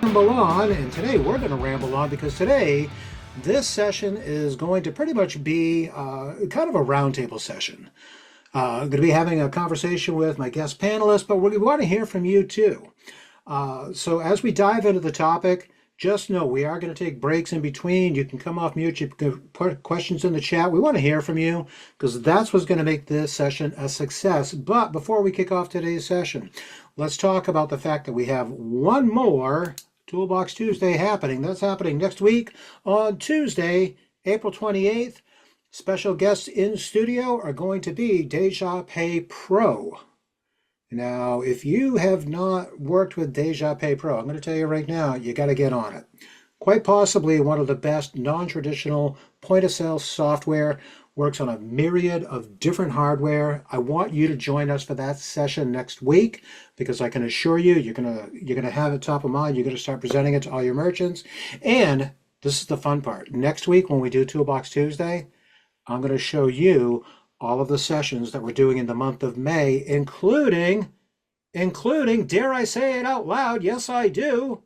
Ramble on, and today we're going to ramble on because today this session is going to pretty much be kind of a roundtable session. I'm going to be having a conversation with my guest panelists, but we want to hear from you too. So as we dive into the topic, just know we are going to take breaks in between. You can come off mute, you can put questions in the chat. We want to hear from you because that's what's going to make this session a success. But before we kick off today's session, let's talk about the fact that we have one more Toolbox Tuesday happening. That's happening next week on Tuesday, April 28th. Special guests in studio are going to be Dejavoo Pro. Now, if you have not worked with Dejavoo Pro, I'm going to tell you right now, you got to get on it. Quite possibly one of the best non-traditional point-of-sale software, works on a myriad of different hardware. I want you to join us for that session next week because I can assure you, you're gonna have it top of mind. You're going to start presenting it to all your merchants. And this is the fun part. Next week when we do Toolbox Tuesday, I'm going to show you all of the sessions that we're doing in the month of May, including, dare I say it out loud, yes I do,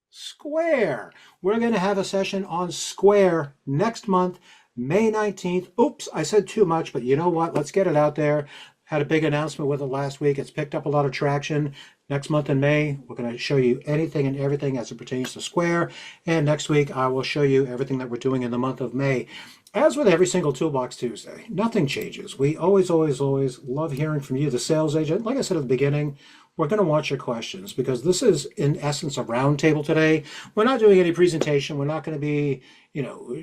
Square. We're going to have a session on Square next month, May 19th. Oops, I said too much, but you know what? Let's get it out there. Had a big announcement with it last week. It's picked up a lot of traction. Next month in May, we're going to show you anything and everything as it pertains to Square. And next week, I will show you everything that we're doing in the month of May. As with every single Toolbox Tuesday, nothing changes. We always love hearing from you, the sales agent. Like I said at the beginning, we're going to watch your questions because this is, in essence, a roundtable today. We're not doing any presentation. We're not going to be,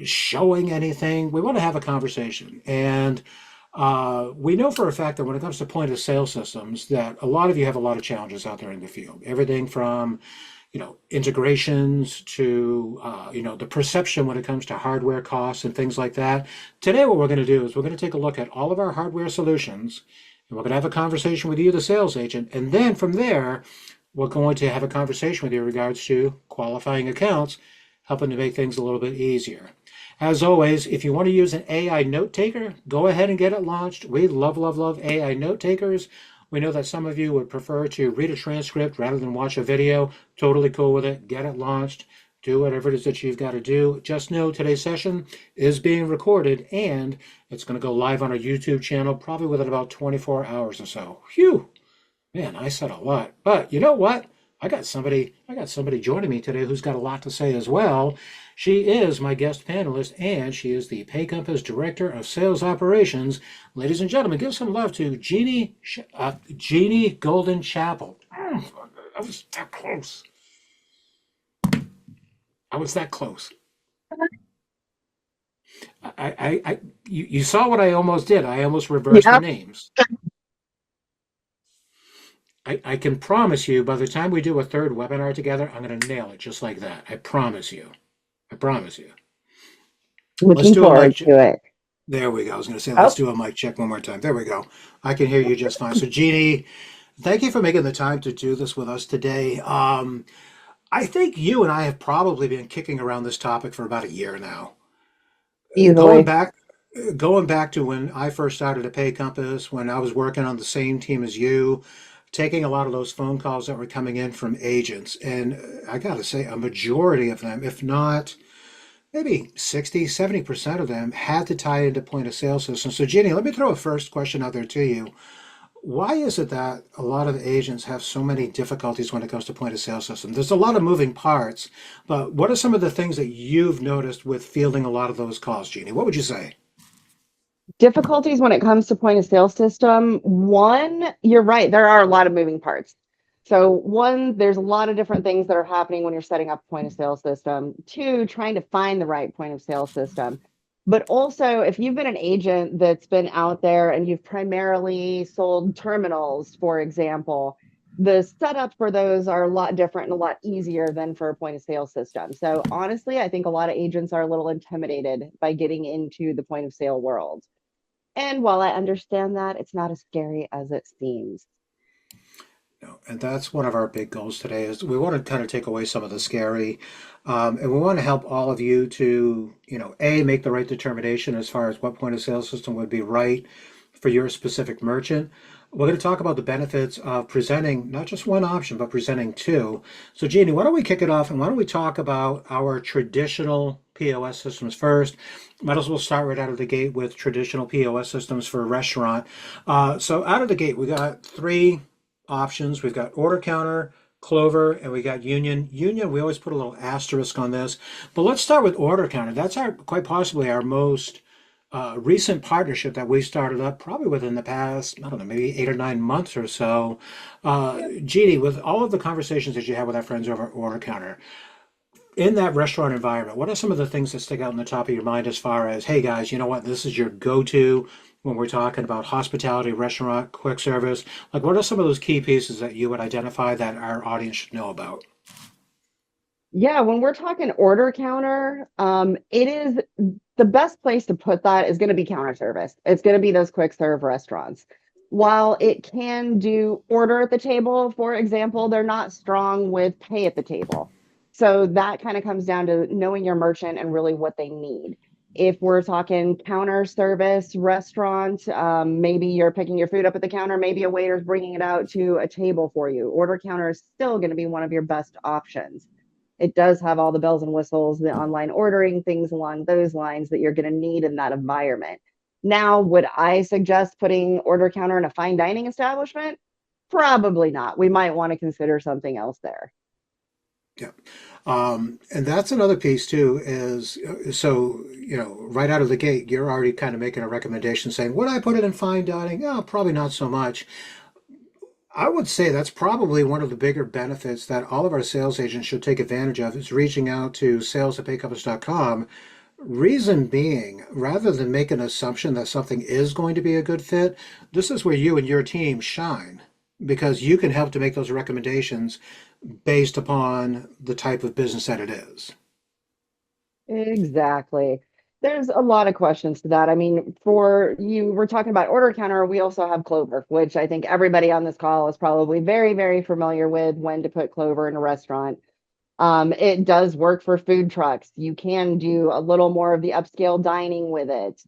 showing anything. We want to have a conversation. And we know for a fact that when it comes to point of sale systems, that a lot of you have a lot of challenges out there in the field. Everything from integrations to, the perception when it comes to hardware costs and things like that. Today, what we're going to do is we're going to take a look at all of our hardware solutions, and we're going to have a conversation with you, the sales agent. And then from there, we're going to have a conversation with you in regards to qualifying accounts, helping to make things a little bit easier. As always, if you want to use an AI note taker, go ahead and get it launched. We love AI note takers. We know that some of you would prefer to read a transcript rather than watch a video. Totally cool with it. Get it launched. Do whatever it is that you've got to do. Just know today's session is being recorded and it's going to go live on our YouTube channel probably within about 24 hours or so. Phew! Man, I said a lot. But you know what? I got somebody joining me today who's got a lot to say as well. She is my guest panelist, and she is the Pay Compass Director of Sales Operations. Ladies and gentlemen, give some love to Jeannie Golden Chapel. I was that close. You saw what I almost did. I almost reversed the names. I can promise you, by the time we do a third webinar together, I'm going to nail it just like that. I promise you. Looking forward to it. There we go. I was going to say, let's do a mic check one more time. There we go. I can hear you just fine. So, Jeannie, thank you for making the time to do this with us today. I think you and I have probably been kicking around this topic for about a year now. Easily. Going back to when I first started at Pay Compass, when I was working on the same team as you, taking a lot of those phone calls that were coming in from agents. And I got to say, a majority of them, if not maybe 60, 70% of them, had to tie into point of sale systems. So, Jeannie, let me throw a first question out there to you. Why is it that a lot of agents have so many difficulties when it comes to point of sale systems? There's a lot of moving parts, but what are some of the things that you've noticed with fielding a lot of those calls, Jeannie? What would you say? Difficulties when it comes to point of sale system. One, you're right, there are a lot of moving parts. So one, there's a lot of different things that are happening when you're setting up a point of sale system. Two, trying to find the right point of sale system. But also, if you've been an agent that's been out there and you've primarily sold terminals, for example, the setup for those are a lot different and a lot easier than for a point of sale system. So honestly, I think a lot of agents are a little intimidated by getting into the point of sale world. And while I understand that, it's not as scary as it seems. No, and that's one of our big goals today is we want to kind of take away some of the scary, and we want to help all of you to, make the right determination as far as what point of sale system would be right for your specific merchant. We're going to talk about the benefits of presenting not just one option, but presenting two. So, Jeannie, why don't we kick it off and why don't we talk about our traditional POS systems first? Might as well start right out of the gate with traditional POS systems for a restaurant. So, out of the gate, we got three options. We've got OrderCounter, Clover, and we got Union. Union, we always put a little asterisk on this, but let's start with OrderCounter. That's our quite possibly our most recent partnership that we started up probably within the past, I don't know, maybe 8 or 9 months or so. Jeannie, with all of the conversations that you have with our friends over at OrderCounter, in that restaurant environment, what are some of the things that stick out in the top of your mind as far as, hey guys, you know what, this is your go-to when we're talking about hospitality, restaurant, quick service? Like, what are some of those key pieces that you would identify that our audience should know about? Yeah, when we're talking order counter, it is the best place to put that is going to be counter service. It's going to be those quick serve restaurants. While it can do order at the table, for example, they're not strong with pay at the table. So that kind of comes down to knowing your merchant and really what they need. If we're talking counter service restaurant, maybe you're picking your food up at the counter, maybe a waiter's bringing it out to a table for you. Order counter is still going to be one of your best options. It does have all the bells and whistles, the online ordering, things along those lines that you're going to need in that environment. Now, would I suggest putting order counter in a fine dining establishment? Probably not. We might want to consider something else there. Yeah. And that's another piece too, is so, right out of the gate, you're already kind of making a recommendation saying, would I put it in fine dining? Oh, probably not so much. I would say that's probably one of the bigger benefits that all of our sales agents should take advantage of is reaching out to sales@paycompass.com. Reason being, rather than make an assumption that something is going to be a good fit, this is where you and your team shine because you can help to make those recommendations based upon the type of business that it is. Exactly. There's a lot of questions to that. I mean, for you, we're talking about order counter. We also have Clover, which I think everybody on this call is probably very, very familiar with when to put Clover in a restaurant. It does work for food trucks. You can do a little more of the upscale dining with it,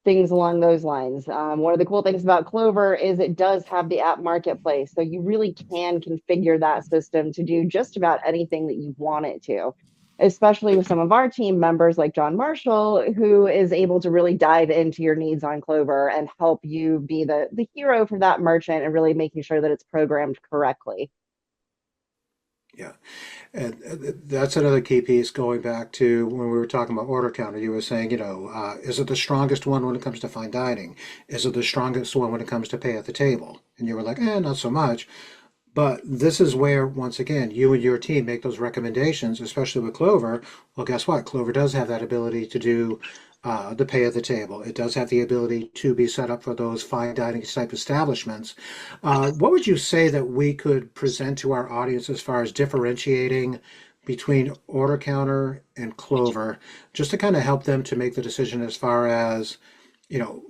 things along those lines. One of the cool things about Clover is it does have the app marketplace. So you really can configure that system to do just about anything that you want it to, especially with some of our team members like John Marshall, who is able to really dive into your needs on Clover and help you be the hero for that merchant and really making sure that it's programmed correctly. Yeah. And that's another key piece going back to when we were talking about order counter. You were saying, is it the strongest one when it comes to fine dining? Is it the strongest one when it comes to pay at the table? And you were like, not so much. But this is where, once again, you and your team make those recommendations, especially with Clover. Well, guess what? Clover does have that ability to do the pay at the table. It does have the ability to be set up for those fine dining type establishments. What would you say that we could present to our audience as far as differentiating between Order Counter and Clover, just to kind of help them to make the decision as far as,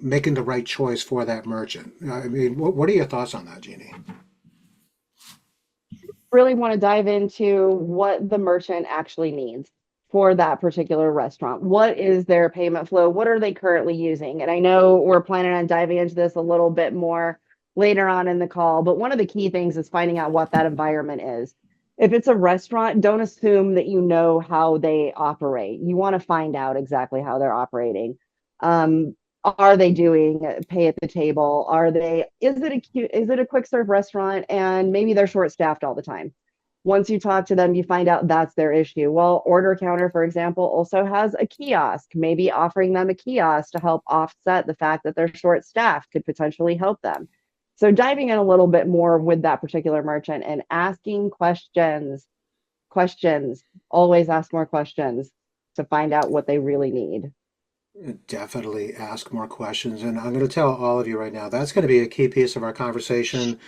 making the right choice for that merchant? I mean, what are your thoughts on that, Jeannie? Really want to dive into what the merchant actually needs for that particular restaurant. What is their payment flow? What are they currently using? And I know we're planning on diving into this a little bit more later on in the call, but one of the key things is finding out what that environment is. If it's a restaurant, don't assume that you know how they operate. You want to find out exactly how they're operating. Um, are they doing pay at the table? Is it a quick serve restaurant and maybe they're short staffed all the time? Once you talk to them, you find out that's their issue. Well, Order Counter, for example, also has a kiosk. Maybe offering them a kiosk to help offset the fact that they're short staffed could potentially help them. So diving in a little bit more with that particular merchant and asking questions, always ask more questions to find out what they really need. Definitely ask more questions. And I'm going to tell all of you right now, that's going to be a key piece of our conversation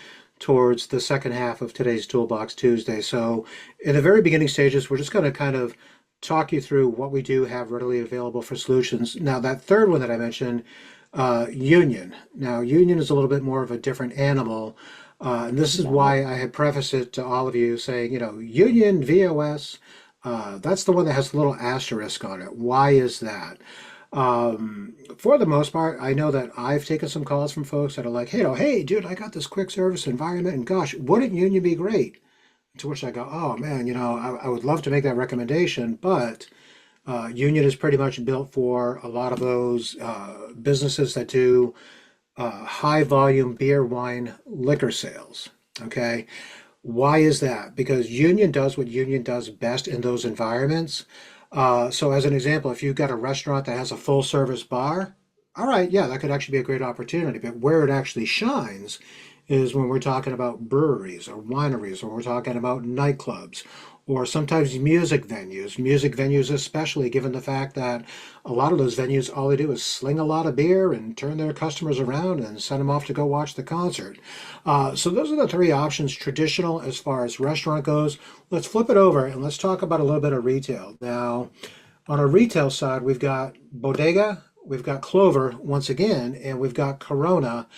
towards the second half of today's Toolbox Tuesday. So, in the very beginning stages, we're just going to kind of talk you through what we do have readily available for solutions. Now, that third one that I mentioned, Union. Now, Union is a little bit more of a different animal. And this is Yeah. why I had prefaced it to all of you saying, Union VOS, that's the one that has a little asterisk on it. Why is that? For the most part, I know that I've taken some calls from folks that are like, hey, dude, I got this quick service environment, and gosh, wouldn't Union be great? To which I go, oh man, I would love to make that recommendation, but Union is pretty much built for a lot of those businesses that do high volume beer, wine, liquor sales. Okay. Why is that? Because Union does what Union does best in those environments. So, as an example, if you've got a restaurant that has a full service bar, all right, yeah, that could actually be a great opportunity. But where it actually shines is when we're talking about breweries or wineries, or we're talking about nightclubs, or sometimes music venues. Music venues, especially given the fact that a lot of those venues, all they do is sling a lot of beer and turn their customers around and send them off to go watch the concert. So those are the three options, traditional as far as restaurant goes. Let's flip it over and let's talk about a little bit of retail. Now, on a retail side, we've got Bodega, we've got Clover once again, and we've got Corona.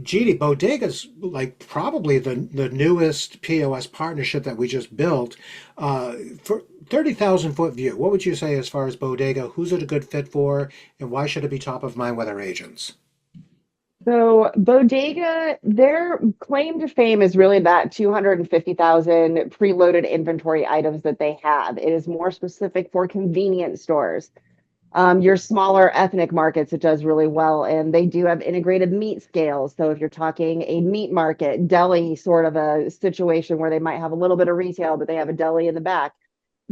Jeannie, Bodega's like probably the newest POS partnership that we just built. For 30,000 foot view, what would you say as far as Bodega? Who's it a good fit for, and why should it be top of mind with our agents? So Bodega, their claim to fame is really that 250,000 preloaded inventory items that they have. It is more specific for convenience stores. Your smaller ethnic markets, it does really well. And they do have integrated meat scales. So if you're talking a meat market, deli sort of a situation where they might have a little bit of retail, but they have a deli in the back,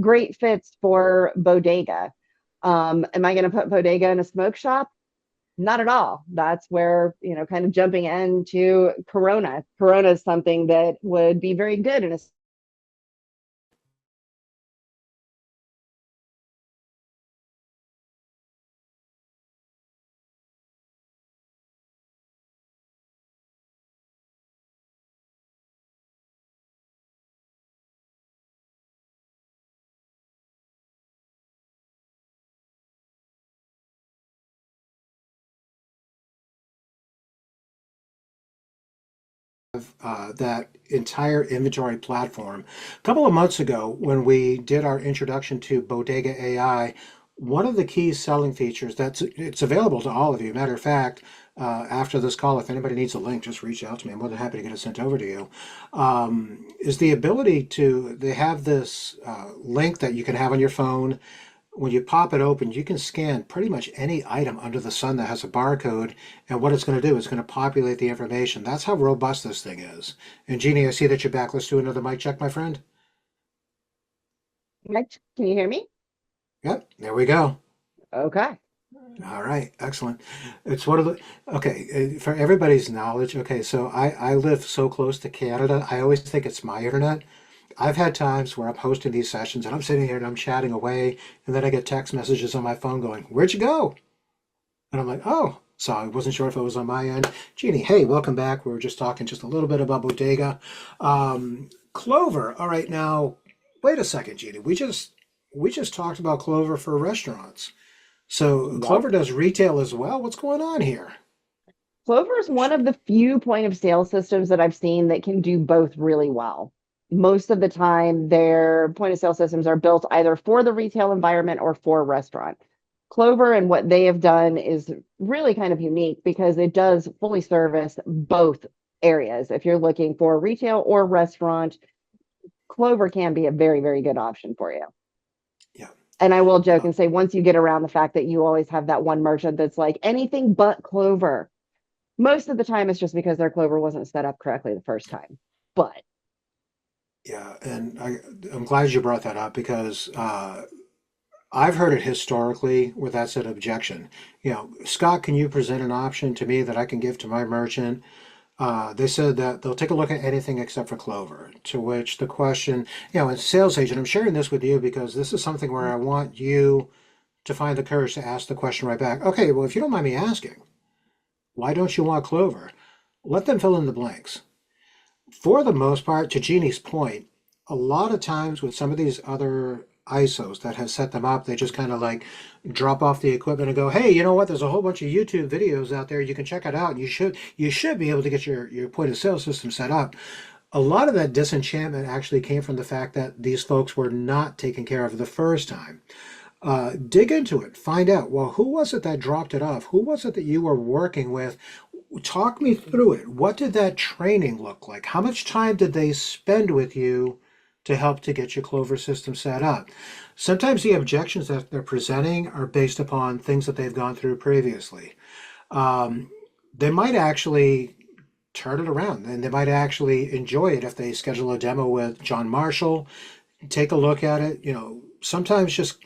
great fits for Bodega. Am I going to put Bodega in a smoke shop? Not at all. That's where, kind of jumping into Corona. Corona is something that would be very good in a That entire inventory platform. A couple of months ago, when we did our introduction to Bodega AI, one of the key selling features that's it's available to all of you. Matter of fact, after this call, if anybody needs a link, just reach out to me. I'm more than happy to get it sent over to you. Is the ability to they have this link that you can have on your phone. When you pop it open, you can scan pretty much any item under the sun that has a barcode, and what it's going to do is going to populate the information. That's how robust this thing is. And Jeannie, I see that you're back. Let's do another mic check, my friend. Right? Can you hear me? Yep, there we go. Okay. All right, excellent. It's one of the, okay, for everybody's knowledge, okay, so I live so close to Canada, I always think it's my internet. I've had times where I'm hosting these sessions and I'm sitting here and I'm chatting away, and then I get text messages on my phone going, "Where'd you go?" And I'm like, "Oh." So I wasn't sure if it was on my end. Jeannie, hey, welcome back. We were just talking just a little bit about Bodega. Clover. All right, now, wait a second, Jeannie. We just talked about Clover for restaurants. So Yep. Clover does retail as well. What's going on here? Clover is one of the few point of sale systems that I've seen that can do both really well. Most of the time, their point of sale systems are built either for the retail environment or for restaurant. Clover and what they have done is really kind of unique because it does fully service both areas. If you're looking for retail or restaurant, Clover can be a very, very good option for you. Yeah. And I will joke Uh, and say, once you get around the fact that you always have that one merchant that's like anything but Clover, most of the time it's just because their Clover wasn't set up correctly the first time. But yeah, and I'm glad you brought that up because I've heard it historically where that's an objection. Scott, can you present an option to me that I can give to my merchant? They said that they'll take a look at anything except for Clover. To which the question, as a sales agent, I'm sharing this with you because this is something where I want you to find the courage to ask the question right back. Okay, well, if you don't mind me asking, why don't you want Clover? Let them fill in the blanks. For the most part, to Jeannie's point, a lot of times with some of these other ISOs that have set them up, they just kind of like drop off the equipment and go, "Hey, you know what? There's a whole bunch of YouTube videos out there. You can check it out, and you should be able to get your point of sale system set up." A lot of that disenchantment actually came from the fact that these folks were not taken care of the first time. Dig into it. Find out, well, who was it that dropped it off? Who was it that you were working with? Talk me through it. What did that training look like? How much time did they spend with you to help to get your Clover system set up? Sometimes the objections that they're presenting are based upon things that they've gone through previously. Um, they might actually turn it around and they might actually enjoy it if they schedule a demo with John Marshall, take a look at it. Sometimes just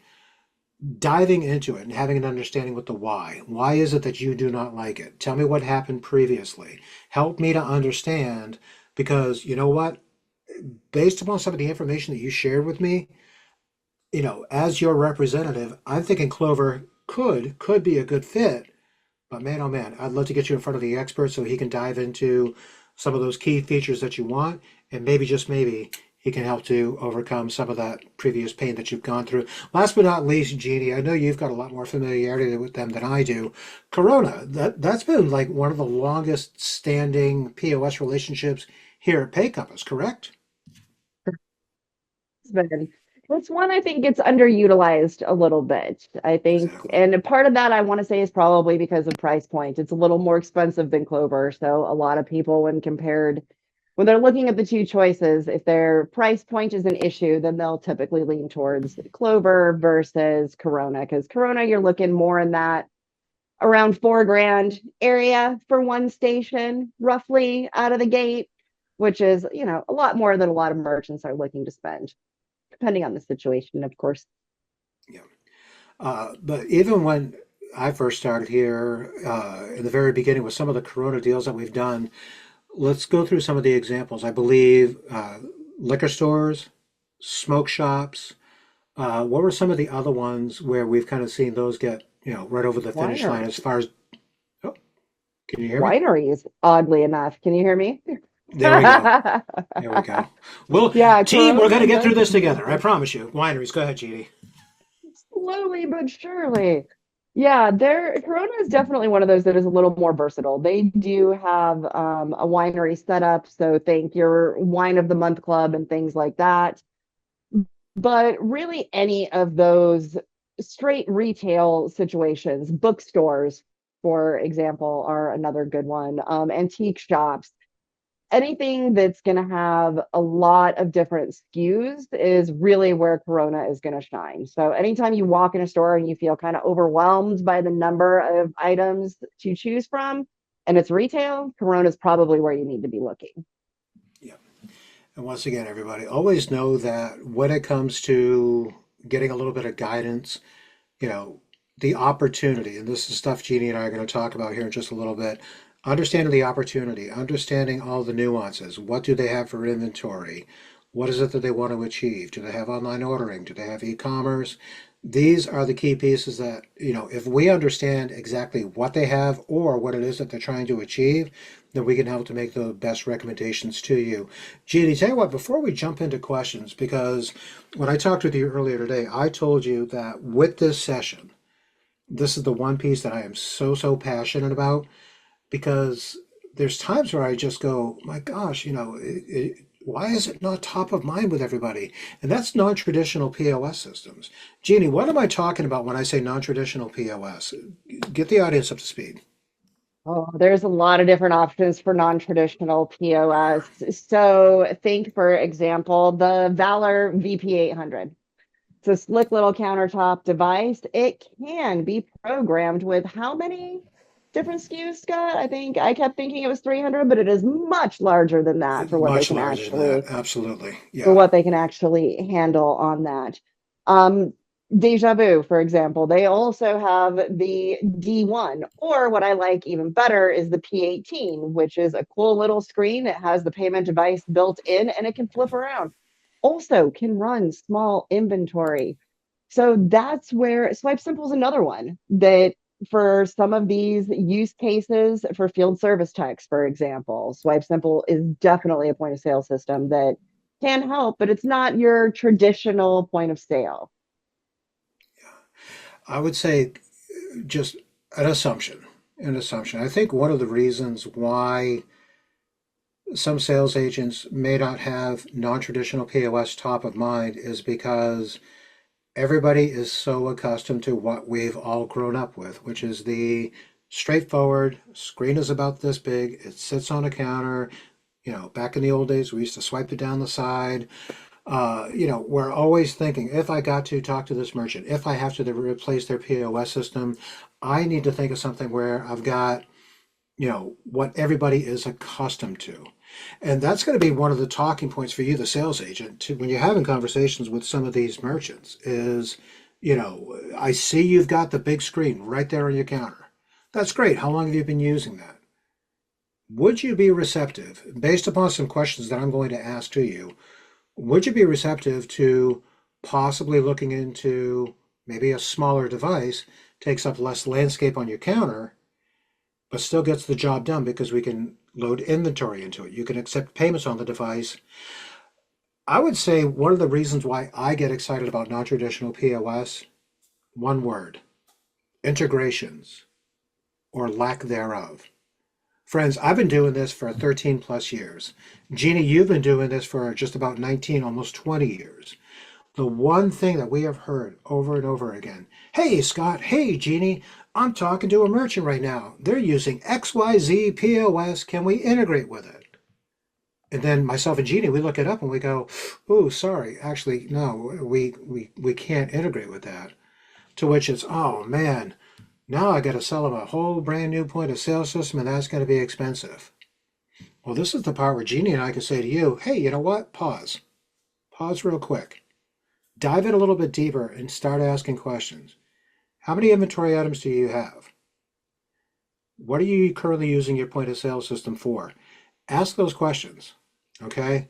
diving into it and having an understanding with the why. Why is it that you do not like it? Tell me what happened previously. Help me to understand because you know what? Based upon some of the information that you shared with me, as your representative, I'm thinking Clover could be a good fit. But man, oh man, I'd love to get you in front of the expert so he can dive into some of those key features that you want, and maybe just maybe he can help to overcome some of that previous pain that you've gone through. Last but not least, Jeannie, I know you've got a lot more familiarity with them than I do. Corona, that's been like one of the longest standing POS relationships here at Pay Compass, correct? Husband. This one I think gets underutilized a little bit. I think, Exactly. and part of that I want to say is probably because of price point. It's a little more expensive than Clover. So a lot of people, when they're looking at the two choices, if their price point is an issue, then they'll typically lean towards Clover versus Corona. Because Corona, you're looking more in that around 4 grand area for one station, roughly out of the gate, which is, a lot more than a lot of merchants are looking to spend depending on the situation, of course. Yeah. But even when I first started here in the very beginning with some of the Corona deals that we've done, let's go through some of the examples. I believe liquor stores, smoke shops. What were some of the other ones where we've kind of seen those get, right over the finish line as Wineries. far as, oh, can you hear me? Wineries, oddly enough. Can you hear me? There we go. There we go. Well, Yeah, team, we're going Corona to get through does this do together. I okay. promise you. Wineries, go ahead, Jeannie. Slowly but surely. Yeah, Corona is definitely one of those that is a little more versatile. They do have a winery set up, so think your wine of the month club and things like that. But really, any of those straight retail situations, bookstores, for example, are another good one. Antique shops, anything that's going to have a lot of different SKUs is really where Corona is going to shine. So, anytime you walk in a store and you feel kind of overwhelmed by the number of items to choose from, and it's retail, Corona is probably where you need to be looking. Yeah. And once again, everybody, always know that when it comes to getting a little bit of guidance, you know, the opportunity, and this is stuff Jeannie and I are going to talk about here in just a little bit. Understanding the opportunity, understanding all the nuances. What do they have for inventory? What is it that they want to achieve? Do they have online ordering? Do they have e-commerce? These are the key pieces that, if we understand exactly what they have or what it is that they're trying to achieve, then we can help to make the best recommendations to you. Jeannie, tell you what, before we jump into questions, because when I talked with you earlier today, I told you that with this session, this is the one piece that I am so, so passionate about because there's times where I just go, my gosh, why is it not top of mind with everybody? And that's non-traditional POS systems. Jeannie, what am I talking about when I say non-traditional POS? Get the audience up to speed. Oh, there's a lot of different options for non-traditional POS. So think, for example, the Valor VP800. It's a slick little countertop device. It can be programmed with how many different SKUs, Scott? I think I kept thinking it was 300, but it is much larger than that It's much larger than that. Absolutely. for Yeah. what they can actually handle on that. Um, Dejavoo, for example, they also have the D1, or what I like even better is the P18, which is a cool little screen. It has the payment device built in and it can flip around. Also, can run small inventory. So that's where SwipeSimple is another one that for some of these use cases for field service techs, for example, SwipeSimple is definitely a point of sale system that can help, but it's not your traditional point of sale. I would say just an assumption. An assumption. I think one of the reasons why some sales agents may not have non-traditional POS top of mind is because everybody is so accustomed to what we've all grown up with, which is the straightforward screen is about this big, it sits on a counter. Back in the old days, we used to swipe it down the side. We're always thinking if I got to talk to this merchant, if I have to replace their POS system, I need to think of something where I've got, what everybody is accustomed to. And that's going to be one of the talking points for you, the sales agent, when you're having conversations with some of these merchants is, I see you've got the big screen right there on your counter. That's great. How long have you been using that? Would you be receptive, based upon some questions that I'm going to ask to you, would you be receptive to possibly looking into maybe a smaller device, takes up less landscape on your counter, but still gets the job done because we can load inventory into it. You can accept payments on the device. I would say one of the reasons why I get excited about non-traditional POS, one word, integrations or lack thereof. Friends, I've been doing this for 13 plus years. Jeannie, you've been doing this for just about 19, almost 20 years. The one thing that we have heard over and over again, hey, Scott, hey, Jeannie, I'm talking to a merchant right now. They're using XYZ POS. Can we integrate with it? And then myself and Jeannie, we look it up and we go, oh, sorry, actually, no, we can't integrate with that. To which it's, oh, man, now I got to sell them a whole brand new point of sale system and that's going to be expensive. Well, this is the part where Jeannie and I can say to you, hey, you know what? Pause. Pause real quick. Dive in a little bit deeper and start asking questions. How many inventory items do you have? What are you currently using your point of sale system for? Ask those questions, okay?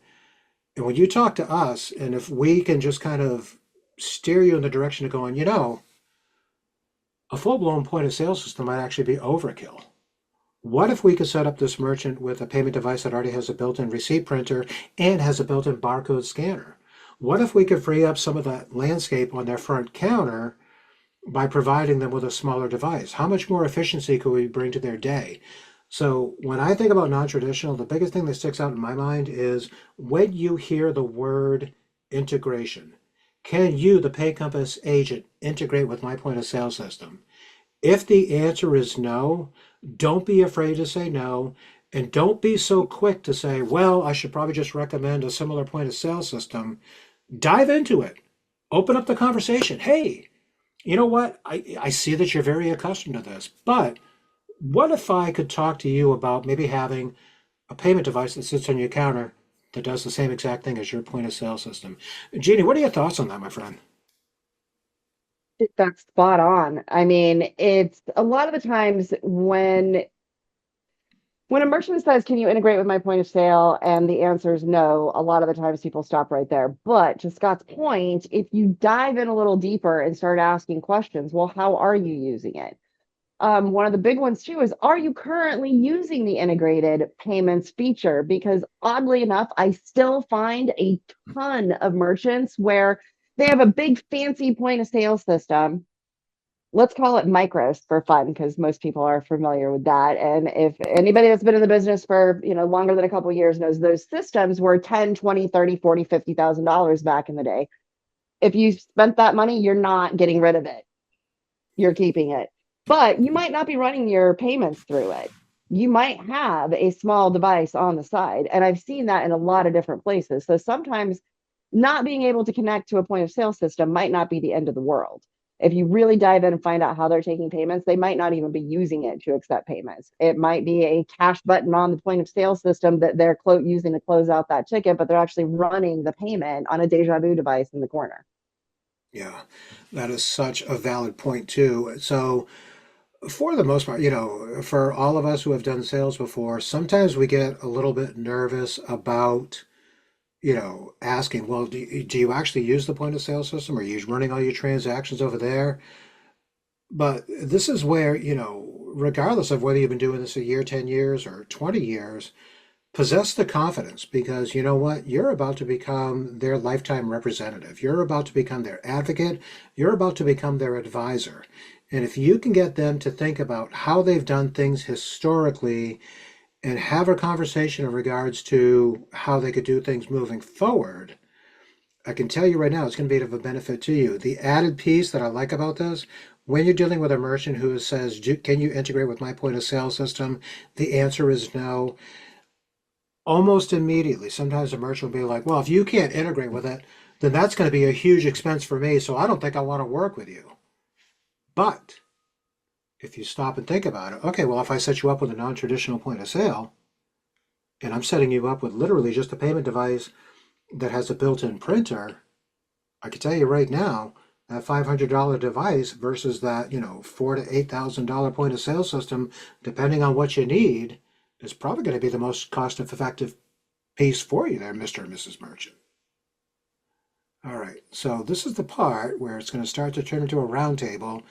And when you talk to us, and if we can just kind of steer you in the direction of going, a full-blown point of sale system might actually be overkill. What if we could set up this merchant with a payment device that already has a built-in receipt printer and has a built-in barcode scanner? What if we could free up some of that landscape on their front counter by providing them with a smaller device? How much more efficiency could we bring to their day? So when I think about non-traditional, the biggest thing that sticks out in my mind is when you hear the word integration. Can you, the Pay Compass agent, integrate with my point of sale system? If the answer is no, don't be afraid to say no. And don't be so quick to say, well, I should probably just recommend a similar point of sale system. Dive into it. Open up the conversation. Hey, you know what? I see that you're very accustomed to this, but what if I could talk to you about maybe having a payment device that sits on your counter that does the same exact thing as your point of sale system? Jeannie, what are your thoughts on that, my friend? That's spot on. I mean, it's a lot of the times when a merchant says, can you integrate with my point of sale? And the answer is no, a lot of the times people stop right there. But to Scott's point, if you dive in a little deeper and start asking questions, well, how are you using it? One of the big ones too is, are you currently using the integrated payments feature? Because oddly enough, I still find a ton of merchants where they have a big fancy point of sale system. Let's call it micros for fun because most people are familiar with that. And if anybody that's been in the business for, longer than a couple of years knows those systems were 10, 20, 30, 40, $50,000 back in the day. If you spent that money, you're not getting rid of it. You're keeping it. But you might not be running your payments through it. You might have a small device on the side. And I've seen that in a lot of different places. So sometimes not being able to connect to a point of sale system might not be the end of the world. If you really dive in and find out how they're taking payments, they might not even be using it to accept payments. It might be a cash button on the point of sale system that they're using to close out that ticket, but they're actually running the payment on a Dejavoo device in the corner. Yeah, that is such a valid point too. So for the most part, for all of us who have done sales before, sometimes we get a little bit nervous about, asking, well, do you actually use the point of sale system? Are you running all your transactions over there? But this is where, regardless of whether you've been doing this a year, 10 years, or 20 years, possess the confidence because you know what? You're about to become their lifetime representative. You're about to become their advocate. You're about to become their advisor. And if you can get them to think about how they've done things historically and have a conversation in regards to how they could do things moving forward, I can tell you right now, it's going to be of a benefit to you. The added piece that I like about this, when you're dealing with a merchant who says, can you integrate with my point of sale system? The answer is no. Almost immediately, sometimes a merchant will be like, well, if you can't integrate with it, then that's going to be a huge expense for me. So I don't think I want to work with you. But if you stop and think about it, okay, well, if I set you up with a non-traditional point of sale, and I'm setting you up with literally just a payment device that has a built-in printer, I can tell you right now, that $500 device versus that, $4,000 to $8,000 point of sale system, depending on what you need, is probably going to be the most cost-effective piece for you there, Mr. and Mrs. Merchant. All right, so this is the part where it's going to start to turn into a round table,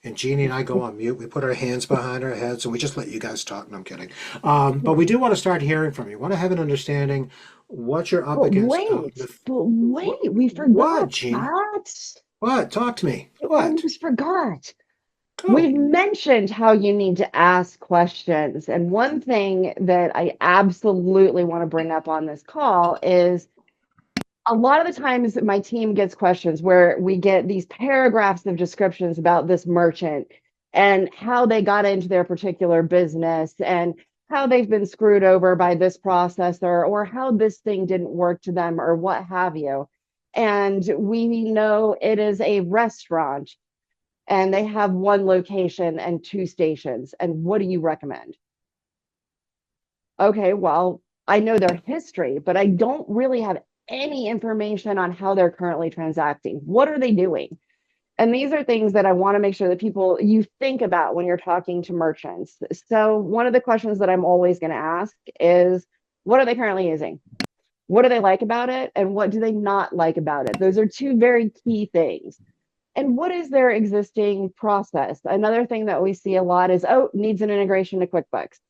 and Jeannie and I go on mute. We put our hands behind our heads, and we just let you guys talk. No, I'm kidding. But we do want to start hearing from you. Want to have an understanding what you're up But against. wait, we What, forgot Jeannie? that. What? Talk to me. We What? almost forgot. Go. We've mentioned how you need to ask questions. And one thing that I absolutely want to bring up on this call is a lot of the times my team gets questions where we get these paragraphs of descriptions about this merchant and how they got into their particular business and how they've been screwed over by this processor or how this thing didn't work to them or what have you. And we know it is a restaurant and they have one location and two stations. And what do you recommend? Okay, well, I know their history, but I don't really have any information on how they're currently transacting. What are they doing? And these are things that I want to make sure that people you think about when you're talking to merchants. So one of the questions that I'm always going to ask is, what are they currently using? What do they like about it? And what do they not like about it? Those are two very key things. And what is their existing process? Another thing that we see a lot is, oh, needs an integration to QuickBooks.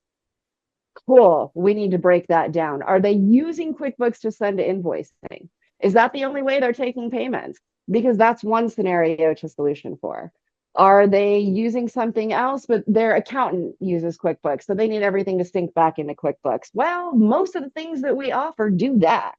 Cool. We need to break that down. Are they using QuickBooks to send invoicing? Is that the only way they're taking payments? Because that's one scenario to solution for. Are they using something else, but their accountant uses QuickBooks, so they need everything to sync back into QuickBooks? Well, most of the things that we offer do that.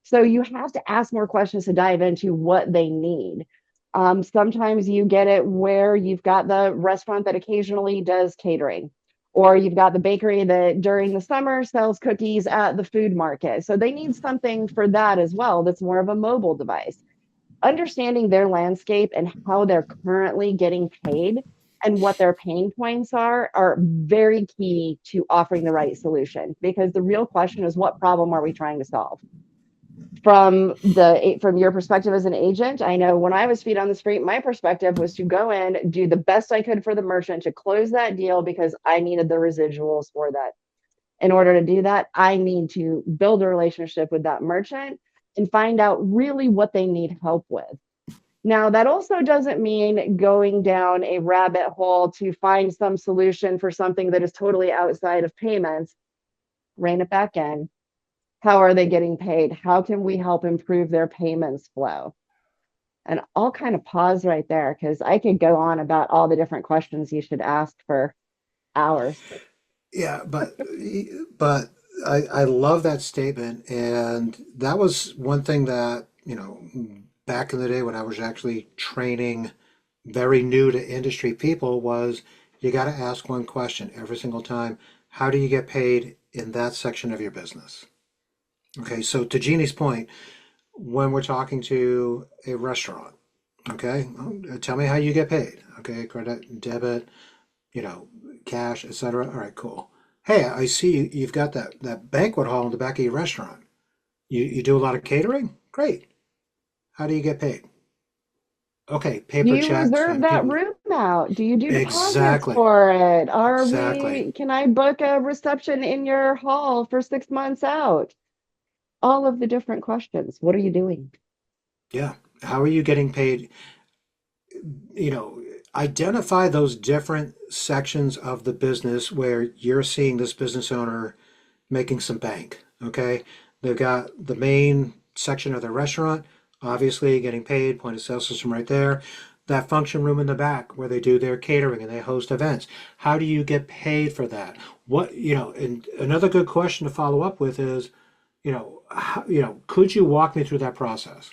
So you have to ask more questions to dive into what they need. Sometimes you get it where you've got the restaurant that occasionally does catering, or you've got the bakery that during the summer sells cookies at the food market. So they need something for that as well that's more of a mobile device. Understanding their landscape and how they're currently getting paid and what their pain points are very key to offering the right solution, because the real question is, what problem are we trying to solve? From your perspective as an agent, I know when I was feet on the street, my perspective was to go in, do the best I could for the merchant to close that deal because I needed the residuals for that. In order to do that, I need to build a relationship with that merchant and find out really what they need help with. Now, that also doesn't mean going down a rabbit hole to find some solution for something that is totally outside of payments. Rein it back in. How are they getting paid? How can we help improve their payments flow? And I'll kind of pause right there because I could go on about all the different questions you should ask for hours. Yeah, but I love that statement, and that was one thing that, back in the day when I was actually training very new to industry people was you got to ask one question every single time. How do you get paid in that section of your business? Okay, so to Jeannie's point, when we're talking to a restaurant, okay, tell me how you get paid. Okay, credit, debit, you know, cash, etc. All right, cool. Hey, I see you've got that banquet hall in the back of your restaurant. You do a lot of catering? Great. How do you get paid? Okay, Do paper you checks reserve and that people. room out? Do you do deposits Exactly. for it? Exactly. Can I book a reception in your hall for 6 months out? All of the different questions. What are you doing? Yeah. How are you getting paid? You know, identify those different sections of the business where you're seeing this business owner making some bank. Okay. They've got the main section of their restaurant, obviously getting paid, point of sale system right there. That function room in the back where they do their catering and they host events. How do you get paid for that? And another good question to follow up with is, could you walk me through that process?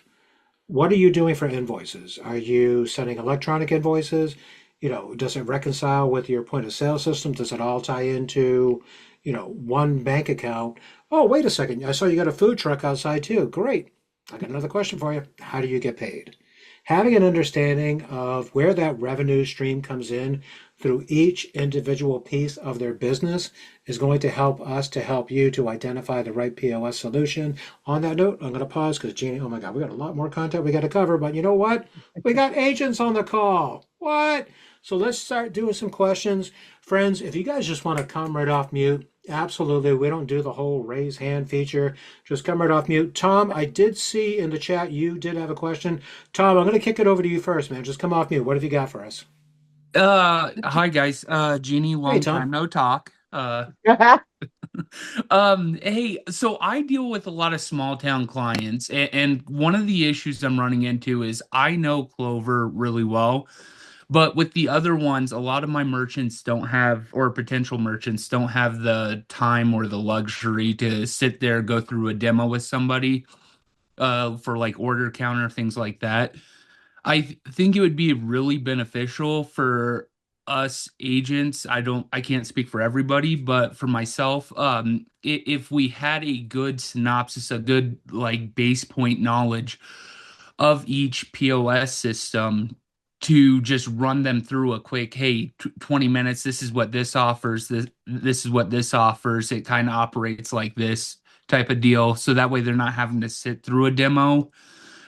what are you doing for invoices? Are you sending electronic invoices? Does it reconcile with your point of sale system? Does it all tie into, one bank account? Oh, wait a second. I saw you got a food truck outside too. Great. I got another question for you. How do you get paid? Having an understanding of where that revenue stream comes in through each individual piece of their business is going to help us to help you to identify the right POS solution. On that note, I'm going to pause because Jeannie, oh my God, we got a lot more content we got to cover, but you know what? We got agents on the call. What? So let's start doing some questions. Friends, if you guys just want to come right off mute, absolutely. We don't do the whole raise hand feature. Just come right off mute. Tom, I did see in the chat you did have a question. Tom, I'm going to kick it over to you first, man. Just come off mute. What have you got for us? Hi guys. Jeannie, Hey, long Tom. time no talk. Hey, so I deal with a lot of small town clients, and one of the issues I'm running into is I know Clover really well, but with the other ones, a lot of my merchants don't have, or potential merchants don't have the time or the luxury to sit there, go through a demo with somebody, for like OrderCounter, things like that. think it would be really beneficial for us agents. I can't speak for everybody, but for myself, if we had a good synopsis, a good like base point knowledge of each POS system to just run them through a quick, hey, 20 minutes, this is what this offers, this is what this offers. It kind of operates like this type of deal. So that way they're not having to sit through a demo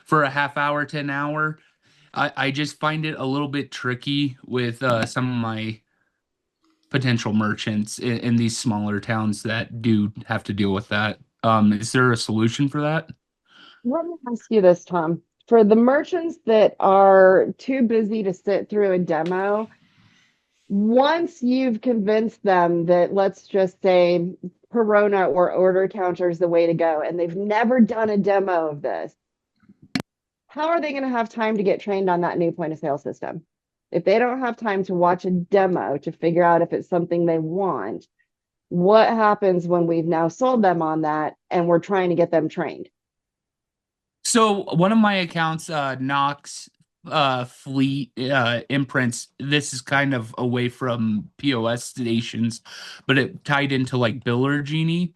for a half hour to an hour. I just find it a little bit tricky with some of my potential merchants in these smaller towns that do have to deal with that. Is there a solution for that? Let me ask you this, Tom. For the merchants that are too busy to sit through a demo, once you've convinced them that, let's just say, Corona or Order Counter is the way to go, and they've never done a demo of this, how are they going to have time to get trained on that new point of sale system? If they don't have time to watch a demo to figure out if it's something they want, what happens when we've now sold them on that and we're trying to get them trained? So one of my accounts, Knox Fleet Imprints. This is kind of away from POS stations, but it tied into like Biller Genie.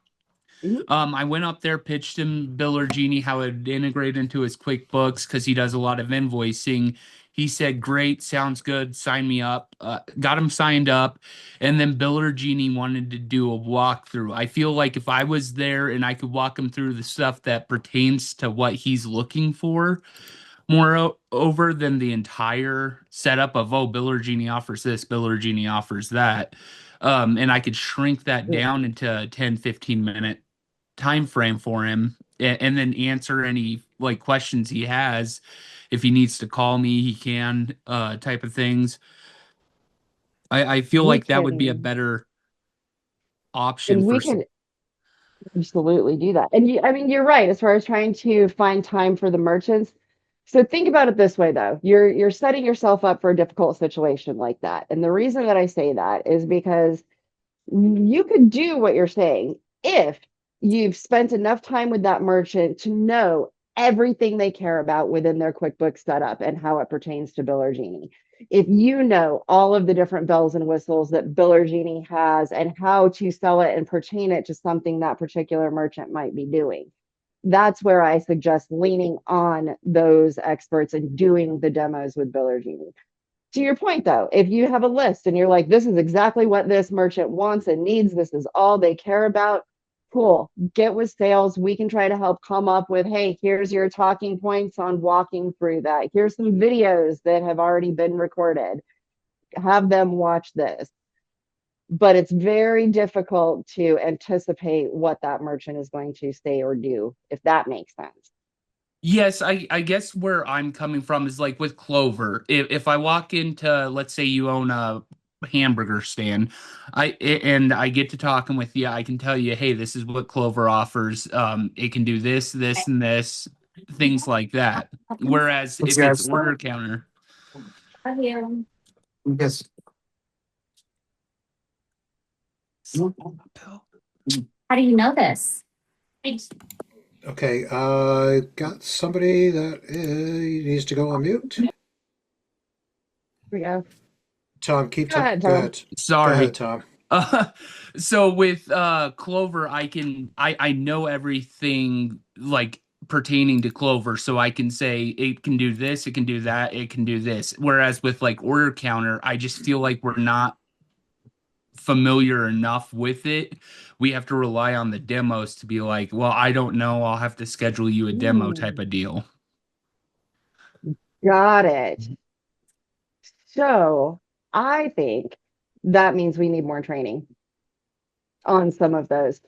Mhm. I went up there, pitched him Biller Genie, how it would integrate into his QuickBooks because he does a lot of invoicing. He said, "Great, sounds good. Sign me up." Got him signed up, and then Biller Genie wanted to do a walkthrough. I feel like if I was there and I could walk him through the stuff that pertains to what he's looking for, over than the entire setup of, oh, Biller Genie offers this, Biller Genie offers that. And I could shrink that down into a 10-15 minute time frame for him, and then answer any like questions he has. If he needs to call me, he can, type of things. I feel We like that would be a can, better option and for we can absolutely do that. And I mean, you're right as far as trying to find time for the merchants. So think about it this way, though. You're setting yourself up for a difficult situation like that. And the reason that I say that is because you could do what you're saying if you've spent enough time with that merchant to know everything they care about within their QuickBooks setup and how it pertains to Biller Genie. If you know all of the different bells and whistles that Biller Genie has and how to sell it and pertain it to something that particular merchant might be doing, that's where I suggest leaning on those experts and doing the demos with Biller Genie. To your point, though, if you have a list and you're like, this is exactly what this merchant wants and needs, this is all they care about, cool. Get with sales. We can try to help come up with, hey, here's your talking points on walking through that. Here's some videos that have already been recorded. Have them watch this. But it's very difficult to anticipate what that merchant is going to say or do, if that makes sense. Yes, I guess where I'm coming from is like with Clover. If I walk into, let's say you own a hamburger stand, and I get to talking with you, I can tell you, hey, this is what Clover offers. It can do this, this, and this, things like that. Whereas if it's Yes. order counter, Yes. How do you know this? Okay, got somebody that needs to go on mute. Here we go. Tom, Go ahead, go Tom. ahead. Go ahead, Sorry. Tom. Uh, so with Clover, I know everything like pertaining to Clover, so I can say it can do this, it can do that, it can do this. Whereas with like Order Counter, I just feel like we're not familiar enough with it. We have to rely on the demos to be like, well, I don't know, I'll have to schedule you a demo type Hmm. of deal. Got it. So I think that means we need more training on some of those.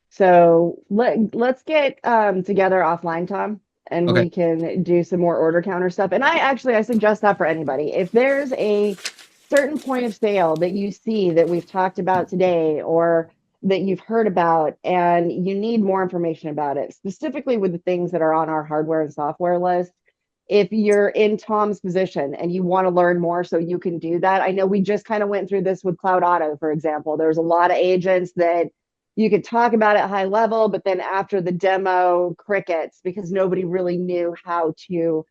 So let's get together offline, Tom, and Okay. we can do some more order counter stuff. And I suggest that for anybody. If there's a certain point of sale that you see that we've talked about today or that you've heard about and you need more information about it, specifically with the things that are on our hardware and software list, if you're in Tom's position and you want to learn more so you can do that. I know we just kind of went through this with Cloud Auto, for example. There's a lot of agents that you could talk about at high level, but then after the demo, crickets, because nobody really knew how to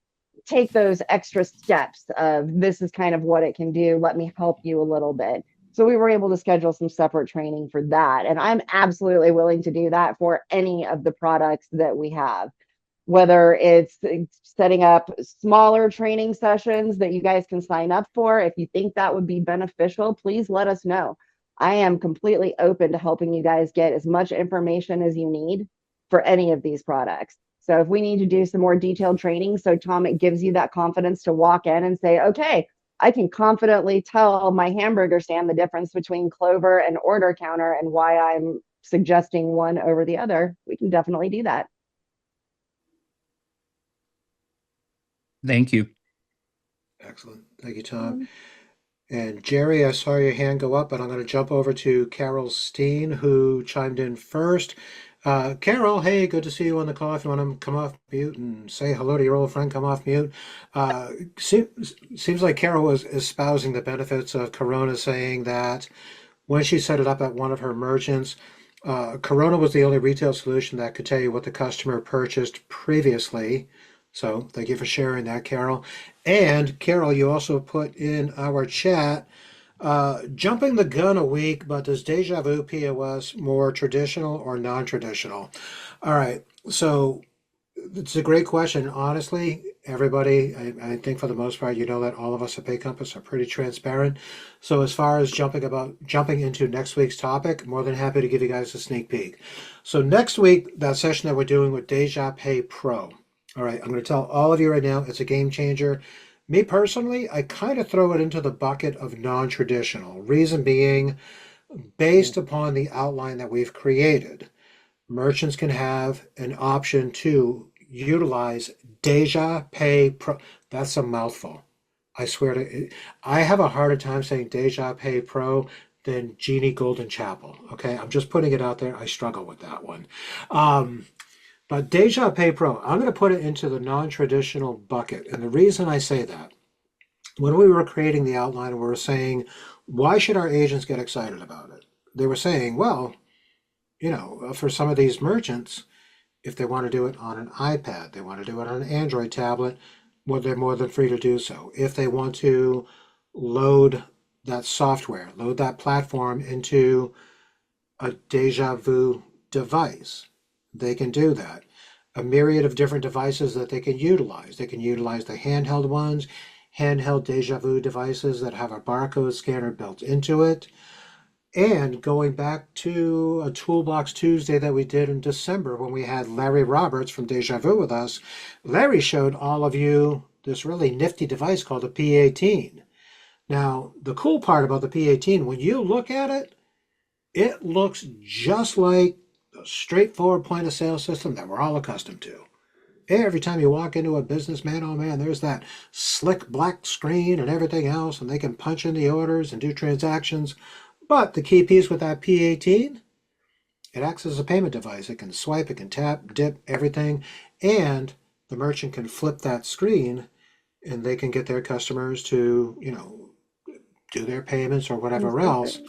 take those extra steps of this is kind of what it can do. Let me help you a little bit. So we were able to schedule some separate training for that. And I'm absolutely willing to do that for any of the products that we have, whether it's setting up smaller training sessions that you guys can sign up for. If you think that would be beneficial, please let us know. I am completely open to helping you guys get as much information as you need for any of these products. So if we need to do some more detailed training, so Tom, it gives you that confidence to walk in and say, okay, I can confidently tell my hamburger stand the difference between Clover and Order Counter and why I'm suggesting one over the other. We can definitely do that. Thank you. Excellent. Thank you, Tom. And Jerry, I saw your hand go up, but I'm going to jump over to Carol Steen, who chimed in first. Carol, hey, good to see you on the call. If you want to come off mute and say hello to your old friend, come off mute. Uh, seems like Carol was espousing the benefits of Corona, saying that when she set it up at one of her merchants, Corona was the only retail solution that could tell you what the customer purchased previously. So thank you for sharing that, Carol. And Carol, you also put in our chat, jumping the gun a week, but does Dejavoo POS more traditional or non-traditional? All right, so it's a great question. Honestly, everybody, I think for the most part, you know that all of us at Pay Compass are pretty transparent. So as far as jumping into next week's topic, more than happy to give you guys a sneak peek. So next week, that session that we're doing with Deja Pay Pro. All right, I'm going to tell all of you right now, it's a game changer. Me personally, I kind of throw it into the bucket of non-traditional. Reason being, based upon the outline that we've created, merchants can have an option to utilize Deja Pay Pro. That's a mouthful. I swear to, I have a harder time saying Deja Pay Pro than Genie Golden Chapel. Okay, I'm just putting it out there. I struggle with that one. Um, but Deja Pay Pro, I'm going to put it into the non-traditional bucket. And the reason I say that, when we were creating the outline, we were saying, why should our agents get excited about it? They were saying, well, for some of these merchants, if they want to do it on an iPad, they want to do it on an Android tablet, well, they're more than free to do so. If they want to load that software, load that platform into a Dejavoo device, they can do that. A myriad of different devices that they can utilize. They can utilize the handheld ones, handheld Dejavoo devices that have a barcode scanner built into it. And going back to a Toolbox Tuesday that we did in December when we had Larry Roberts from Dejavoo with us, Larry showed all of you this really nifty device called a P18. Now, the cool part about the P18, when you look at it, it looks just like a straightforward point of sale system that we're all accustomed to. Every time you walk into a business, man, oh man, there's that slick black screen and everything else, and they can punch in the orders and do transactions. But the key piece with that P18, it acts as a payment device. It can swipe, it can tap, dip, everything, and the merchant can flip that screen and they can get their customers to, do their payments or whatever else.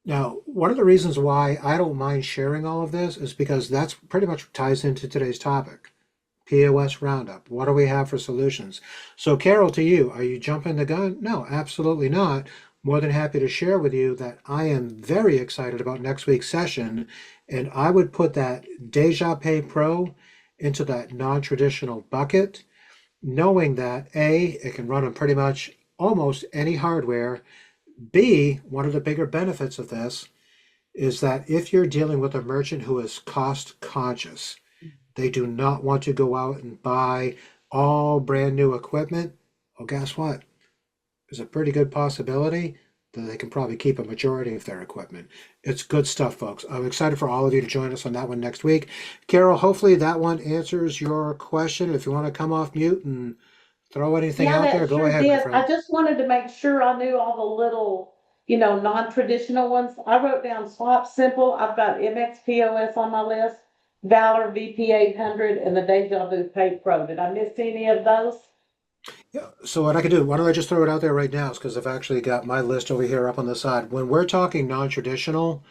Now, one of the reasons why I don't mind sharing all of this is because that's pretty much ties into today's topic. POS Roundup. What do we have for solutions? So, Carol, to you, are you jumping the gun? No, absolutely not. More than happy to share with you that I am very excited about next week's session, and I would put that Dejavoo Pro into that non-traditional bucket, knowing that A, it can run on pretty much almost any hardware. B, one of the bigger benefits of this is that if you're dealing with a merchant who is cost conscious, they do not want to go out and buy all brand new equipment. Well, guess what? There's a pretty good possibility that they can probably keep a majority of their equipment. It's good stuff, folks. I'm excited for all of you to join us on that one next week. Carol, hopefully that one answers your question. If you want to come off mute and throw anything Yeah, out there, that go sure ahead, my did. friend. I just wanted to make sure I knew all the little, non-traditional ones. I wrote down SwipeSimple. I've got MXPOS on my list, Valor VP800, and the Dejavoo Pay Pro. Did I miss any of those? Yeah. So what I can do, why don't I just throw it out there right now? Is because I've actually got my list over here up on the side. When we're talking non-traditional,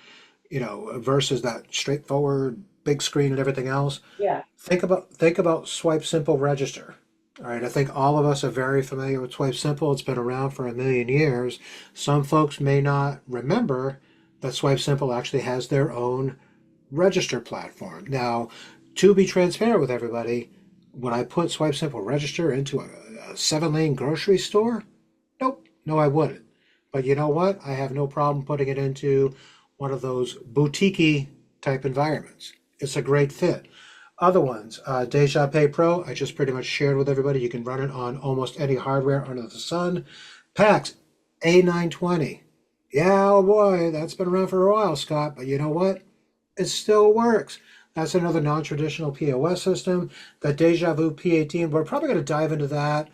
versus that straightforward big screen and everything else. Yeah. Think about Swipe Simple Register. All right, I think all of us are very familiar with Swipe Simple. It's been around for a million years. Some folks may not remember that Swipe Simple actually has their own register platform. Now, to be transparent with everybody, when I put Swipe Simple Register into a 7-lane grocery store, nope, no, I wouldn't. But you know what? I have no problem putting it into one of those boutique type environments. It's a great fit. Other ones, Deja Pay Pro, I just pretty much shared with everybody. You can run it on almost any hardware under the sun. PAX A920. Yeah, oh boy, that's been around for a while, Scott, but you know what? It still works. That's another non traditional POS system. That Dejavoo P18, we're probably going to dive into that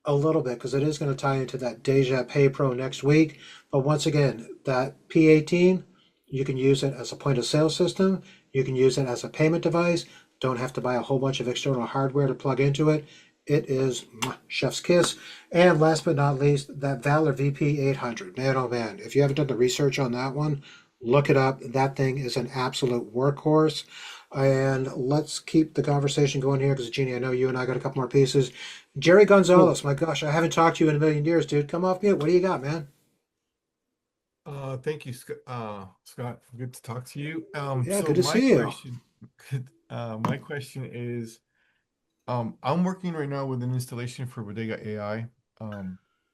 a little bit because it is going to tie into that Deja Pay Pro next week. But once again, that P18, you can use it as a point of sale system. You can use it as a payment device. Don't have to buy a whole bunch of external hardware to plug into it. It is chef's kiss. And last but not least, that Valor VP 800. Man, oh man, if you haven't done the research on that one, look it up. That thing is an absolute workhorse. And let's keep the conversation going here because, Jeannie, I know you and I got a couple more pieces. Jerry Gonzalez, my gosh, I haven't talked to you in a million years, dude. Come off mute. What do you got, man? Thank you, Scott. Good to talk to you. Yeah, So good to my see you. question, my question is, I'm working right now with an installation for BodegAi.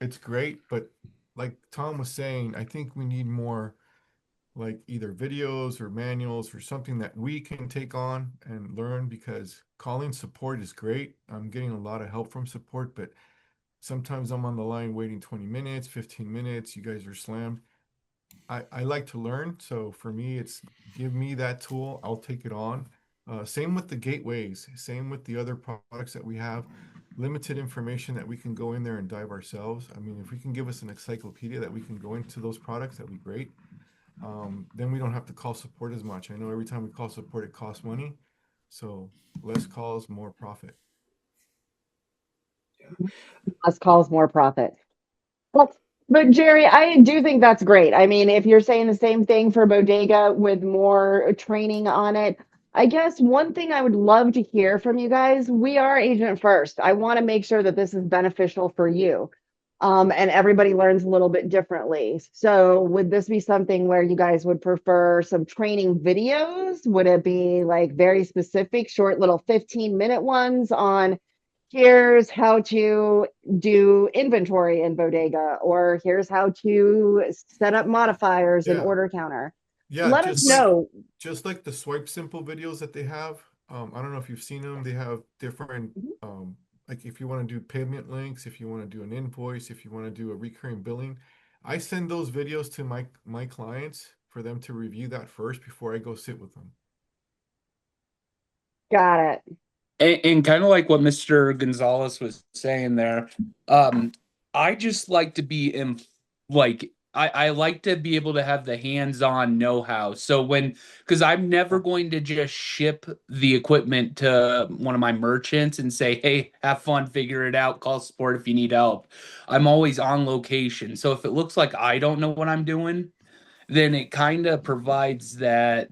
It's great, but like Tom was saying, I think we need more like either videos or manuals or something that we can take on and learn because calling support is great. I'm getting a lot of help from support, but sometimes I'm on the line waiting 20 minutes, 15 minutes. You guys are slammed. I like to learn. So for me, it's give me that tool. I'll take it on. Same with the gateways, same with the other products that we have. Limited information that we can go in there and dive ourselves. I mean, if we can give us an encyclopedia that we can go into those products, that'd be great. Then we don't have to call support as much. I know every time we call support, it costs money. So less calls, more profit. Less calls, more profit. Well, but Jerry, I do think that's great. I mean, if you're saying the same thing for Bodega with more training on it, I guess one thing I would love to hear from you guys, we are agent first. I want to make sure that this is beneficial for you. And everybody learns a little bit differently. So would this be something where you guys would prefer some training videos? Would it be like very specific, short little 15-minute ones on here's how to do inventory in Bodega, or here's how to set up modifiers in Yeah. OrderCounter. Yeah. Let us know. Just like the SwipeSimple videos that they have. I don't know if you've seen them. They have different, Mhm. like if you want to do payment links, if you want to do an invoice, if you want to do a recurring billing, I send those videos to my clients for them to review that first before I go sit with them. Got it. And kind of like what Mr. Gonzalez was saying there, um, I just like to be in like I like to be able to have the hands-on know-how. So because I'm never going to just ship the equipment to one of my merchants and say, hey, have fun, figure it out, call support if you need help. I'm always on location. So if it looks like I don't know what I'm doing, then it kind of provides that,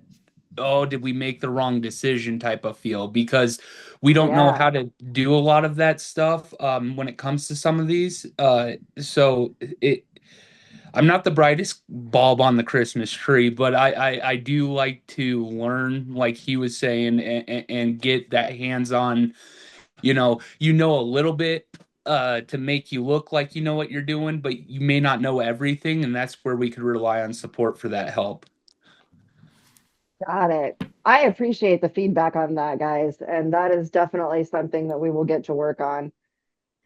oh, did we make the wrong decision type of feel, because we don't know Yeah. how to do a lot of that stuff when it comes to some of these. So it I'm not the brightest bulb on the Christmas tree, but I do like to learn, like he was saying, and get that hands-on, a little bit to make you look like you know what you're doing, but you may not know everything, and that's where we could rely on support for that help. Got it. I appreciate the feedback on that, guys. And that is definitely something that we will get to work on.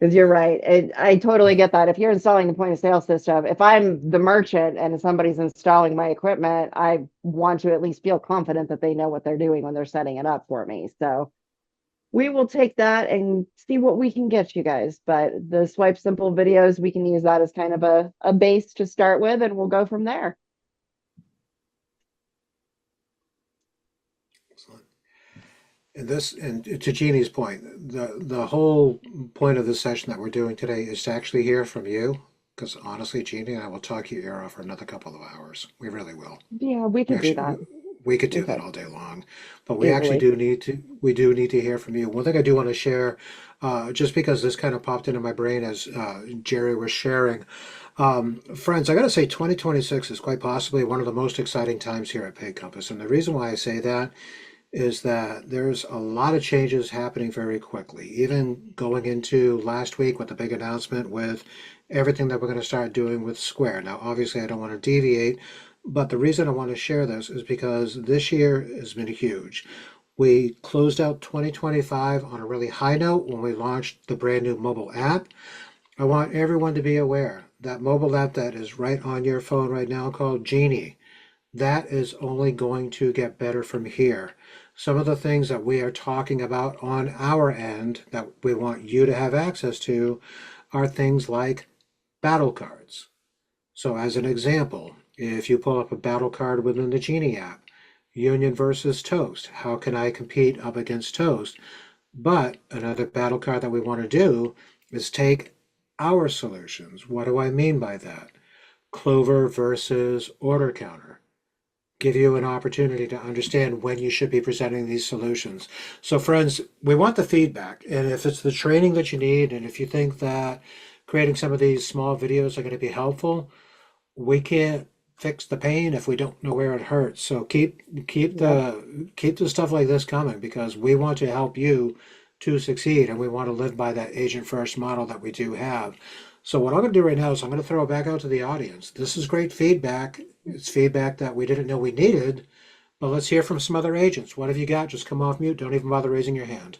Because you're right. I totally get that. If you're installing the point of sale system, if I'm the merchant and somebody's installing my equipment, I want to at least feel confident that they know what they're doing when they're setting it up for me. So we will take that and see what we can get you guys. But the SwipeSimple videos, we can use that as kind of a base to start with, and we'll go from there. Excellent. And to Jeannie's point, the whole point of this session that we're doing today is to actually hear from you. Because honestly, Jeannie and I will talk your ear off for another couple of hours. We really will. Yeah, we We could do actually that. we could We do that could all day long, but easily. we do need to hear from you. One thing I do want to share, just because this kind of popped into my brain as Jerry was sharing, friends, I got to say, 2026 is quite possibly one of the most exciting times here at Pay Compass, and the reason why I say that is that there's a lot of changes happening very quickly. Even going into last week with the big announcement with everything that we're going to start doing with Square. Now, obviously, I don't want to deviate, but the reason I want to share this is because this year has been huge. We closed out 2025 on a really high note when we launched the brand new mobile app. I want everyone to be aware that mobile app that is right on your phone right now called Genie, that is only going to get better from here. Some of the things that we are talking about on our end that we want you to have access to are things like battle cards. So, as an example, if you pull up a battle card within the Genie app, Union versus Toast, how can I compete up against Toast? But another battle card that we want to do is take our solutions. What do I mean by that? Clover versus OrderCounter, give you an opportunity to understand when you should be presenting these solutions. So, friends, we want the feedback. And if it's the training that you need, and if you think that creating some of these small videos are going to be helpful, we can't fix the pain if we don't know where it hurts. So Yep. keep the stuff like this coming because we want to help you to succeed and we want to live by that agent first model that we do have. So what I'm going to do right now is I'm going to throw it back out to the audience. This is great feedback. It's feedback that we didn't know we needed, but let's hear from some other agents. What have you got? Just come off mute. Don't even bother raising your hand.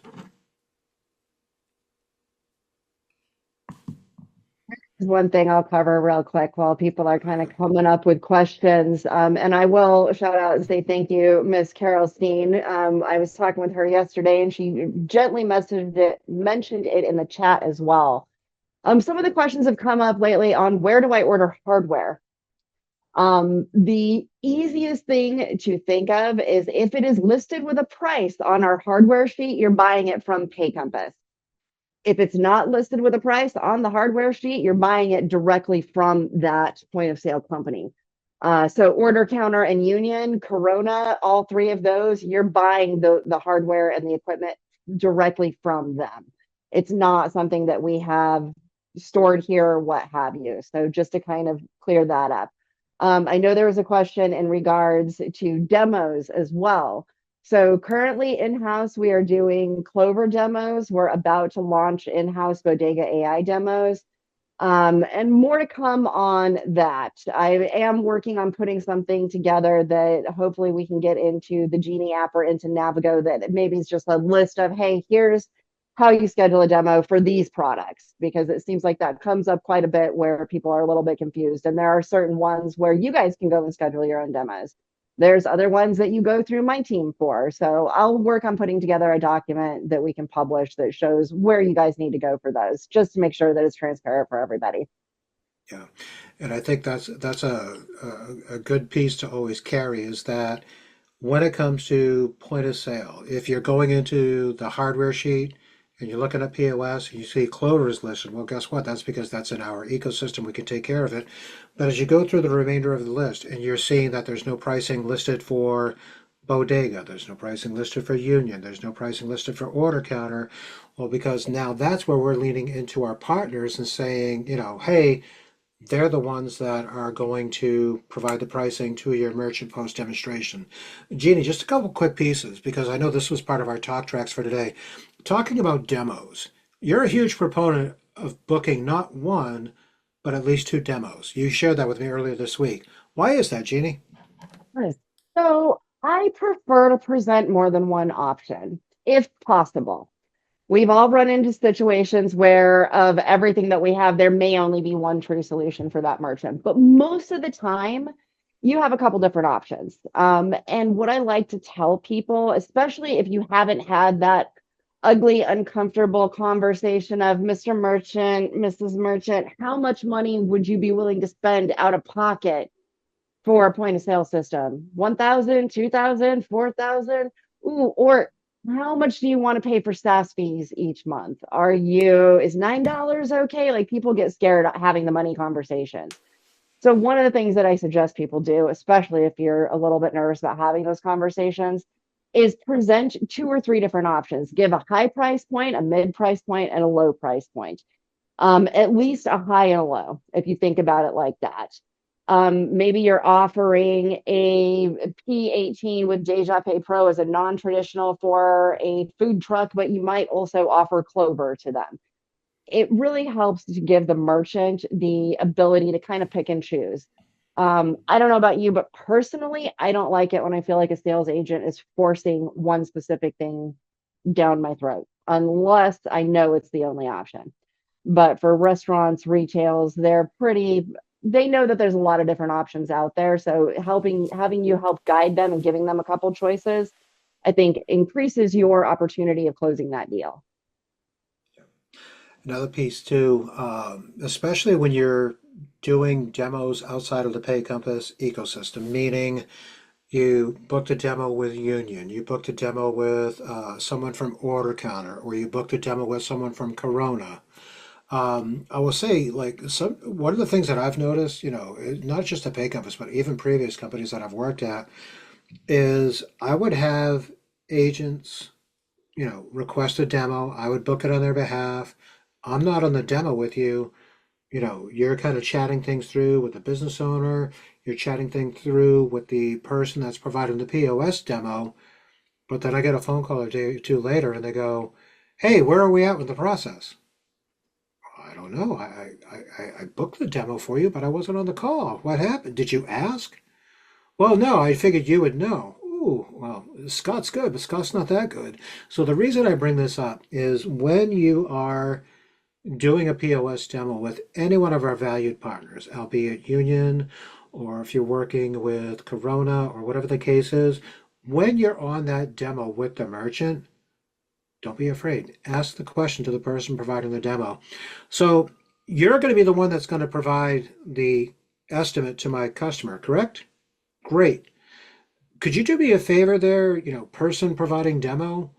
One thing I'll cover real quick while people are kind of coming up with questions. And I will shout out and say thank you, Miss Carol Steen. I was talking with her yesterday and she gently mentioned it in the chat as well. Some of the questions have come up lately on where do I order hardware? The easiest thing to think of is if it is listed with a price on our hardware sheet, you're buying it from Pay Compass. If it's not listed with a price on the hardware sheet, you're buying it directly from that point of sale company. So OrderCounter and Union, Corona, all three of those, you're buying the hardware and the equipment directly from them. It's not something that we have stored here or what have you. So just to kind of clear that up. I know there was a question in regards to demos as well. So currently in-house, we are doing Clover demos. We're about to launch in-house BodegAi demos. And more to come on that. I am working on putting something together that hopefully we can get into the Genie app or into Navigo that maybe is just a list of, hey, here's how you schedule a demo for these products, because it seems like that comes up quite a bit where people are a little bit confused. And there are certain ones where you guys can go and schedule your own demos. There's other ones that you go through my team for. So I'll work on putting together a document that we can publish that shows where you guys need to go for those, just to make sure that it's transparent for everybody. Yeah, and I think that's a good piece to always carry is that when it comes to point of sale, if you're going into the hardware sheet and you're looking at POS, and you see Clover is listed. Well, guess what? That's because that's in our ecosystem. We can take care of it. But as you go through the remainder of the list, and you're seeing that there's no pricing listed for Bodega, there's no pricing listed for Union, there's no pricing listed for OrderCounter. Well, because now that's where we're leaning into our partners and saying, hey, they're the ones that are going to provide the pricing to your merchant post demonstration. Jeannie, just a couple quick pieces, because I know this was part of our talk tracks for today. Talking about demos, you're a huge proponent of booking not one, but at least 2 demos. You shared that with me earlier this week. Why is that, Jeannie? Nice. So I prefer to present more than one option, if possible. We've all run into situations where of everything that we have, there may only be one true solution for that merchant. But most of the time, you have a couple different options. And what I like to tell people, especially if you haven't had that ugly, uncomfortable conversation of Mr. Merchant, Mrs. Merchant, how much money would you be willing to spend out of pocket for a point of sale system? 1,000, 2,000, 4,000? Ooh, or how much do you want to pay for SaaS fees each month? Is $9 okay? Like, people get scared at having the money conversations. So one of the things that I suggest people do, especially if you're a little bit nervous about having those conversations, is present 2 or 3 different options. Give a high price point, a mid price point, and a low price point. At least a high and a low, if you think about it like that. Maybe you're offering a P18 with Dejavoo Pro as a non-traditional for a food truck, but you might also offer Clover to them. It really helps to give the merchant the ability to kind of pick and choose. I don't know about you, but personally, I don't like it when I feel like a sales agent is forcing one specific thing down my throat, unless I know it's the only option. But for restaurants, retails, they know that there's a lot of different options out there. So having you help guide them and giving them a couple choices, I think increases your opportunity of closing that deal. Another piece too, especially when you're doing demos outside of the Pay Compass ecosystem, meaning you booked a demo with Union, you booked a demo with someone from OrderCounter, or you booked a demo with someone from Corona. I will say, like, one of the things that I've noticed, not just at Pay Compass, but even previous companies that I've worked at, is I would have agents, request a demo. I would book it on their behalf. I'm not on the demo with you. You're kind of chatting things through with the business owner. You're chatting things through with the person that's providing the POS demo. But then I get a phone call a day or two later, and they go, "Hey, where are we at with the process?" I don't know. I booked the demo for you, but I wasn't on the call. What happened? Did you ask? Well, no, I figured you would know. Ooh, well, Scott's good, but Scott's not that good. So the reason I bring this up is when you are doing a POS demo with any one of our valued partners, albeit Union, or if you're working with Corona or whatever the case is, when you're on that demo with the merchant, don't be afraid. Ask the question to the person providing the demo. So you're going to be the one that's going to provide the estimate to my customer, correct? Great. Could you do me a favor there, person providing demo?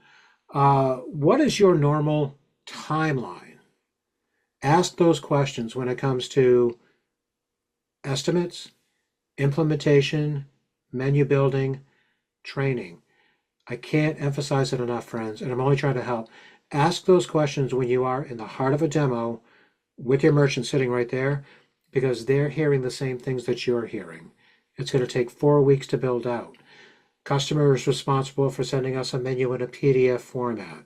What is your normal timeline? Ask those questions when it comes to estimates, implementation, menu building, training. I can't emphasize it enough, friends, and I'm only trying to help. Ask those questions when you are in the heart of a demo with your merchant sitting right there, because they're hearing the same things that you're hearing. It's going to take 4 weeks to build out. Customer is responsible for sending us a menu in a PDF format.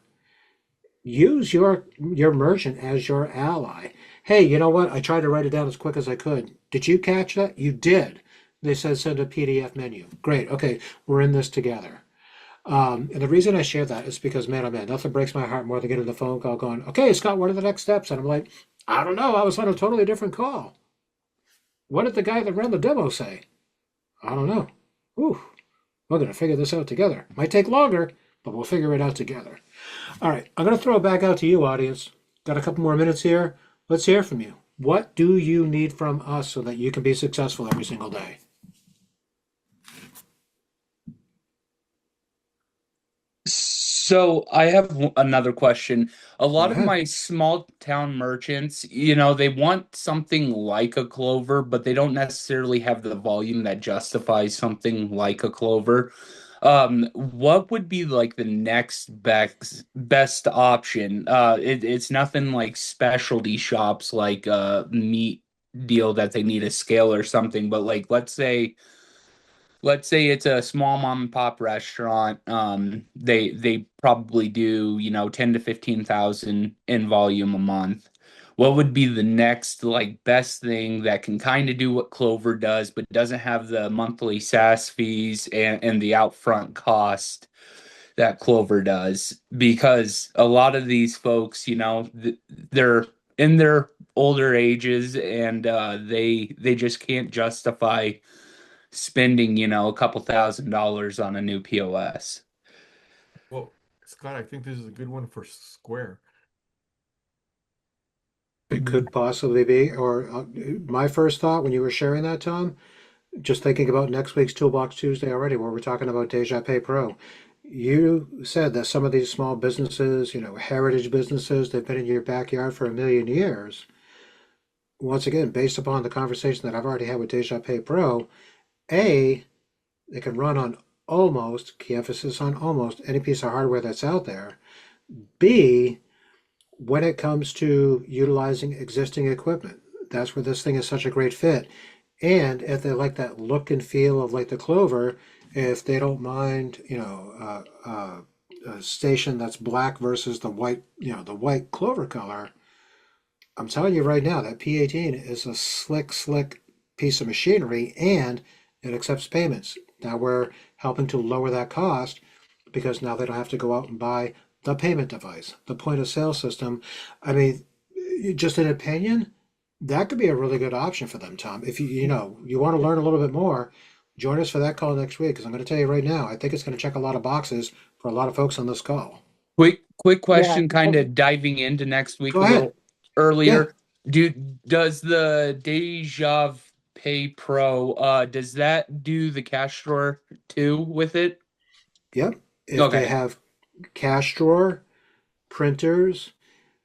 Use your merchant as your ally. Hey, you know what? I tried to write it down as quick as I could. Did you catch that? You did. They said send a PDF menu. Great. Okay, we're in this together. And the reason I share that is because, man, oh man, nothing breaks my heart more than getting the phone call going, "Okay, Scott, what are the next steps?" And I'm like, "I don't know. I was on a totally different call. What did the guy that ran the demo say?" "I don't know." Ooh, we're going to figure this out together. Might take longer, but we'll figure it out together. All right, I'm going to throw it back out to you, audience. Got a couple more minutes here. Let's hear from you. What do you need from us so that you can be successful every single day? So I have another question. A Go lot of ahead. my small town merchants, you know, they want something like a Clover, but they don't necessarily have the volume that justifies something like a Clover. What would be like the next best option? It's nothing like specialty shops like meat deal that they need a scale or something, but like let's say it's a small mom and pop restaurant. They probably do, you know, 10 to 15,000 in volume a month. What would be the next like best thing that can kind of do what Clover does, but doesn't have the monthly SaaS fees and the upfront cost that Clover does? Because a lot of these folks, you know, they're in their older ages and they just can't justify spending, you know, a couple $1,000s on a new POS. Well, Scott, I think this is a good one for Square. It could possibly be. Or my first thought when you were sharing that, Tom, just thinking about next week's Toolbox Tuesday already, where we're talking about Dejavoo Pro. You said that some of these small businesses, you know, heritage businesses, they've been in your backyard for a million years. Once again, based upon the conversation that I've already had with Dejavoo Pro, A, they can run on almost, key emphasis on almost, any piece of hardware that's out there. B, when it comes to utilizing existing equipment, that's where this thing is such a great fit. And if they like that look and feel of like the Clover, if they don't mind, you know, a station that's black versus the white, you know, the white Clover color, I'm telling you right now that P18 is a slick piece of machinery and it accepts payments. Now we're helping to lower that cost because now they don't have to go out and buy the payment device, the point of sale system. I mean, just an opinion, that could be a really good option for them, Tom. If you know you want to learn a little bit more, join us for that call next week because I'm going to tell you right now, I think it's going to check a lot of boxes for a lot of folks on this call. Quick Yeah. question, kind of diving into next week Go a ahead. little Yeah. earlier. Does the Dejavoo Pay Pro does that do the cash drawer too with it? Yep. If they Okay. have cash drawer, printers,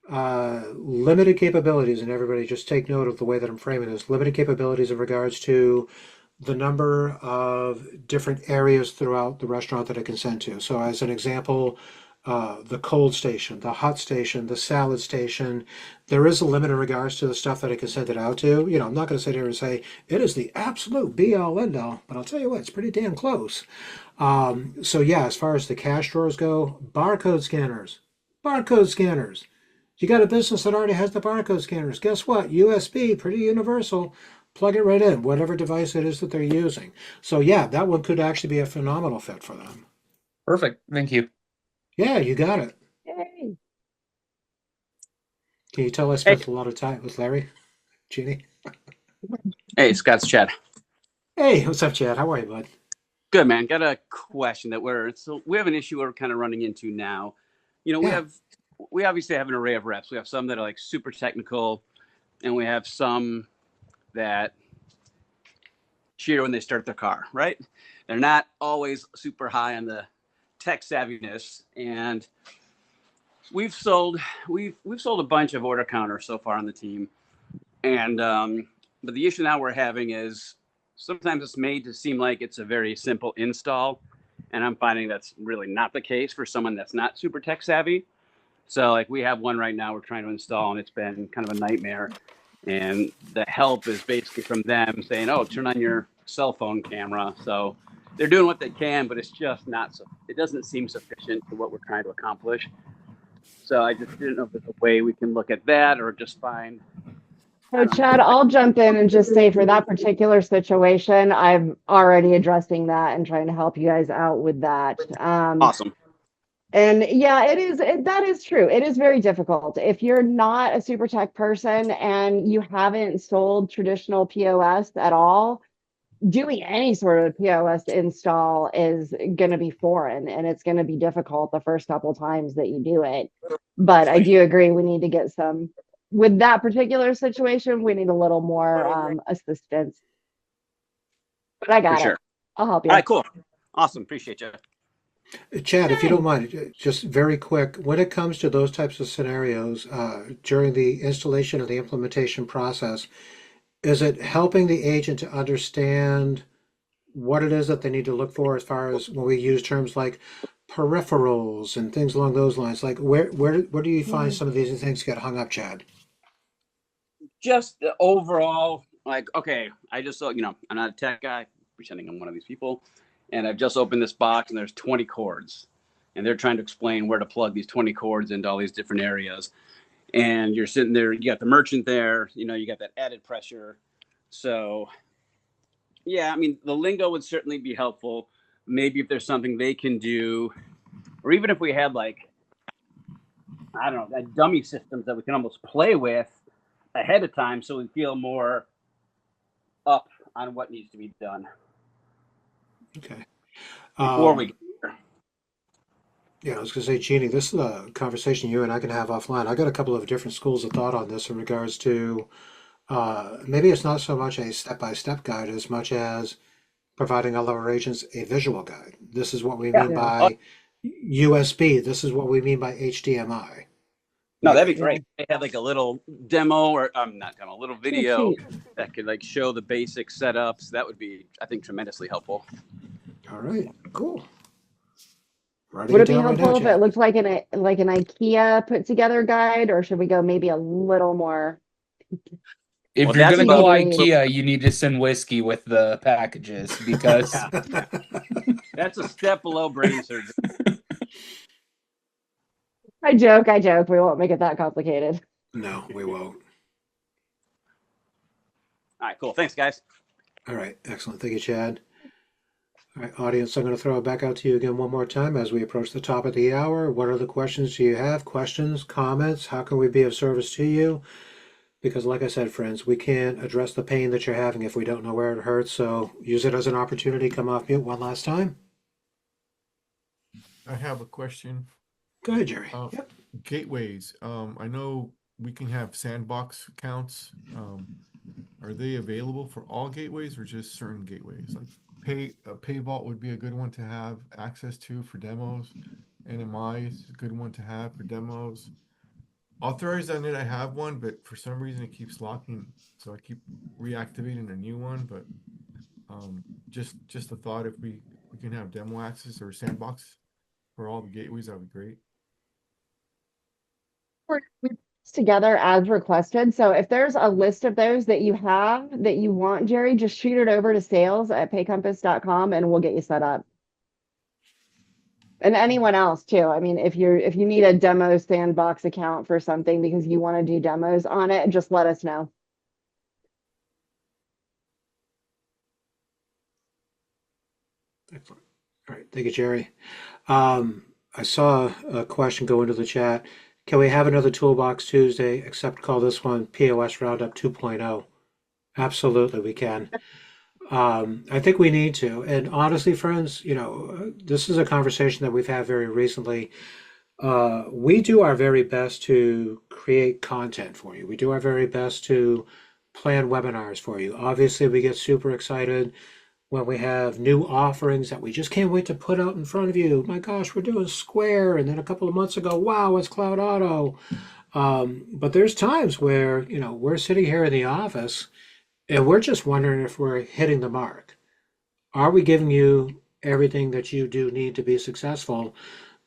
limited capabilities, and everybody just take note of the way that I'm framing this. Limited capabilities in regards to the number of different areas throughout the restaurant that it can send to. So, as an example, the cold station, the hot station, the salad station, there is a limit in regards to the stuff that it can send it out to. You know, I'm not going to sit here and say it is the absolute be all end all, but I'll tell you what, it's pretty damn close. So, yeah, as far as the cash drawers go, barcode scanners, barcode scanners. You got a business that already has the barcode scanners. Guess what? USB, pretty universal. Plug it right in, whatever device it is that they're using. So yeah, that one could actually be a phenomenal fit for them. Perfect. Thank you. Yeah, you got it. Yay. Can you tell I Hey, spent a lot of time with Larry, Jeannie? hey, Scott's Chad. Hey, what's up, Chad? How are you, bud? Good man. Got a question that we have an issue we're kind of running into now. You know, Yeah. we obviously have an array of reps. We have some that are like super technical, and we have some that cheer when they start their car. Right? They're not always super high on the tech savviness, and we've sold a bunch of OrderCounter so far on the team, and but the issue now we're having is sometimes it's made to seem like it's a very simple install, and I'm finding that's really not the case for someone that's not super tech savvy. So like we have one right now we're trying to install, and it's been kind of a nightmare. And the help is basically from them saying, "Oh, turn on your cell phone camera." So they're doing what they can, but it's just not so. It doesn't seem sufficient for what we're trying to accomplish. So I just didn't know if there's a way we can look at that, or just find. So Chad, I'll jump in and just say for that particular situation, I'm already addressing that and trying to help you guys out with that. Awesome. And yeah, that is true. It is very difficult. If you're not a super tech person and you haven't sold traditional POS at all, doing any sort of POS install is going to be foreign and it's going to be difficult the first couple times that you do it. But I do agree we need to get some, with that particular situation, we need a little more assistance. But I For got it. sure. I'll help you. All right, cool. Awesome. Appreciate you. Chad, if you don't mind, just very quick, when it comes to those types of scenarios, during the installation of the implementation process, is it helping the agent to understand what it is that they need to look for as far as when we use terms like peripherals and things along those lines? Like where do you find some of these things get hung up, Chad? Just the overall, like, okay, I just saw, I'm not a tech guy, pretending I'm one of these people, and I've just opened this box and there's 20 cords, and they're trying to explain where to plug these 20 cords into all these different areas. And you're sitting there, you got the merchant there, you got that added pressure. So, yeah, I mean, the lingo would certainly be helpful. Maybe if there's something they can do, or even if we had, like, I don't know, that dummy systems that we can almost play with ahead of time so we feel more up on what needs to be done Okay. before we get there. Yeah, I was going to say, Jeannie, this is a conversation you and I can have offline. I got a couple of different schools of thought on this in regards to maybe it's not so much a step-by-step guide as much as providing all of our agents a visual guide. This is what we mean Yeah. by USB. This is what we mean by HDMI. No, that'd be great. They had like a little demo or not demo, a little video that could like show the basic setups. That would be, I think, tremendously helpful. All right, cool. Writing Would it be down right now, helpful if it Chad. looked like an IKEA put together guide, or should we go maybe a little more? If Well, you're that's gonna go about- IKEA, you need to send whiskey with the packages because Yeah. That's a step below brain surgery. I joke. We won't make it that complicated. No, we won't. All right, cool. Thanks, guys. All right, excellent. Thank you, Chad. All right, audience, I'm going to throw it back out to you again one more time as we approach the top of the hour. What other questions do you have? Questions, comments? How can we be of service to you? Because like I said, friends, we can't address the pain that you're having if we don't know where it hurts. So use it as an opportunity. Come off mute one last time. I have a question. Go ahead, Jerry. Uh, Yep. Gateways. I know we can have sandbox accounts. Are they available for all gateways or just certain gateways? Like Pay Vault would be a good one to have access to for demos. NMI is a good one to have for demos. Authorized.net, I have one, but for some reason it keeps locking, so I keep reactivating a new one. But just a thought, if we can have demo access or sandbox for all the gateways, that would be great. We put this together as requested. So if there's a list of those that you have that you want, Jerry, just shoot it over to sales@paycompass.com and we'll get you set up. And anyone else too. I mean, if you need a demo sandbox account for something because you want to do demos on it, just let us know. Excellent. All right. Thank you, Jerry. I saw a question go into the chat. Can we have another Toolbox Tuesday, except call this one POS Roundup 2.0? Absolutely, we can. I think we need to. And honestly, friends, this is a conversation that we've had very recently. We do our very best to create content for you. We do our very best to plan webinars for you. Obviously, we get super excited when we have new offerings that we just can't wait to put out in front of you. My gosh, we're doing Square. And then a couple of months ago, wow, it's Cloud Auto. But there's times where, we're sitting here in the office and we're just wondering if we're hitting the mark. Are we giving you everything that you do need to be successful?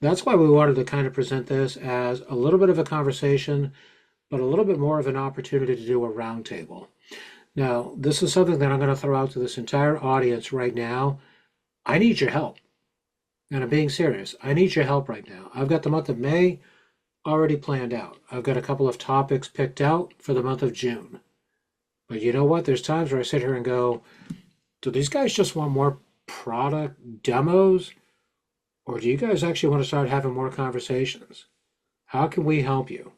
That's why we wanted to kind of present this as a little bit of a conversation, but a little bit more of an opportunity to do a roundtable. Now, this is something that I'm going to throw out to this entire audience right now. I need your help. And I'm being serious. I need your help right now. I've got the month of May already planned out. I've got a couple of topics picked out for the month of June. But you know what? There's times where I sit here and go, do these guys just want more product demos? Or do you guys actually want to start having more conversations? How can we help you?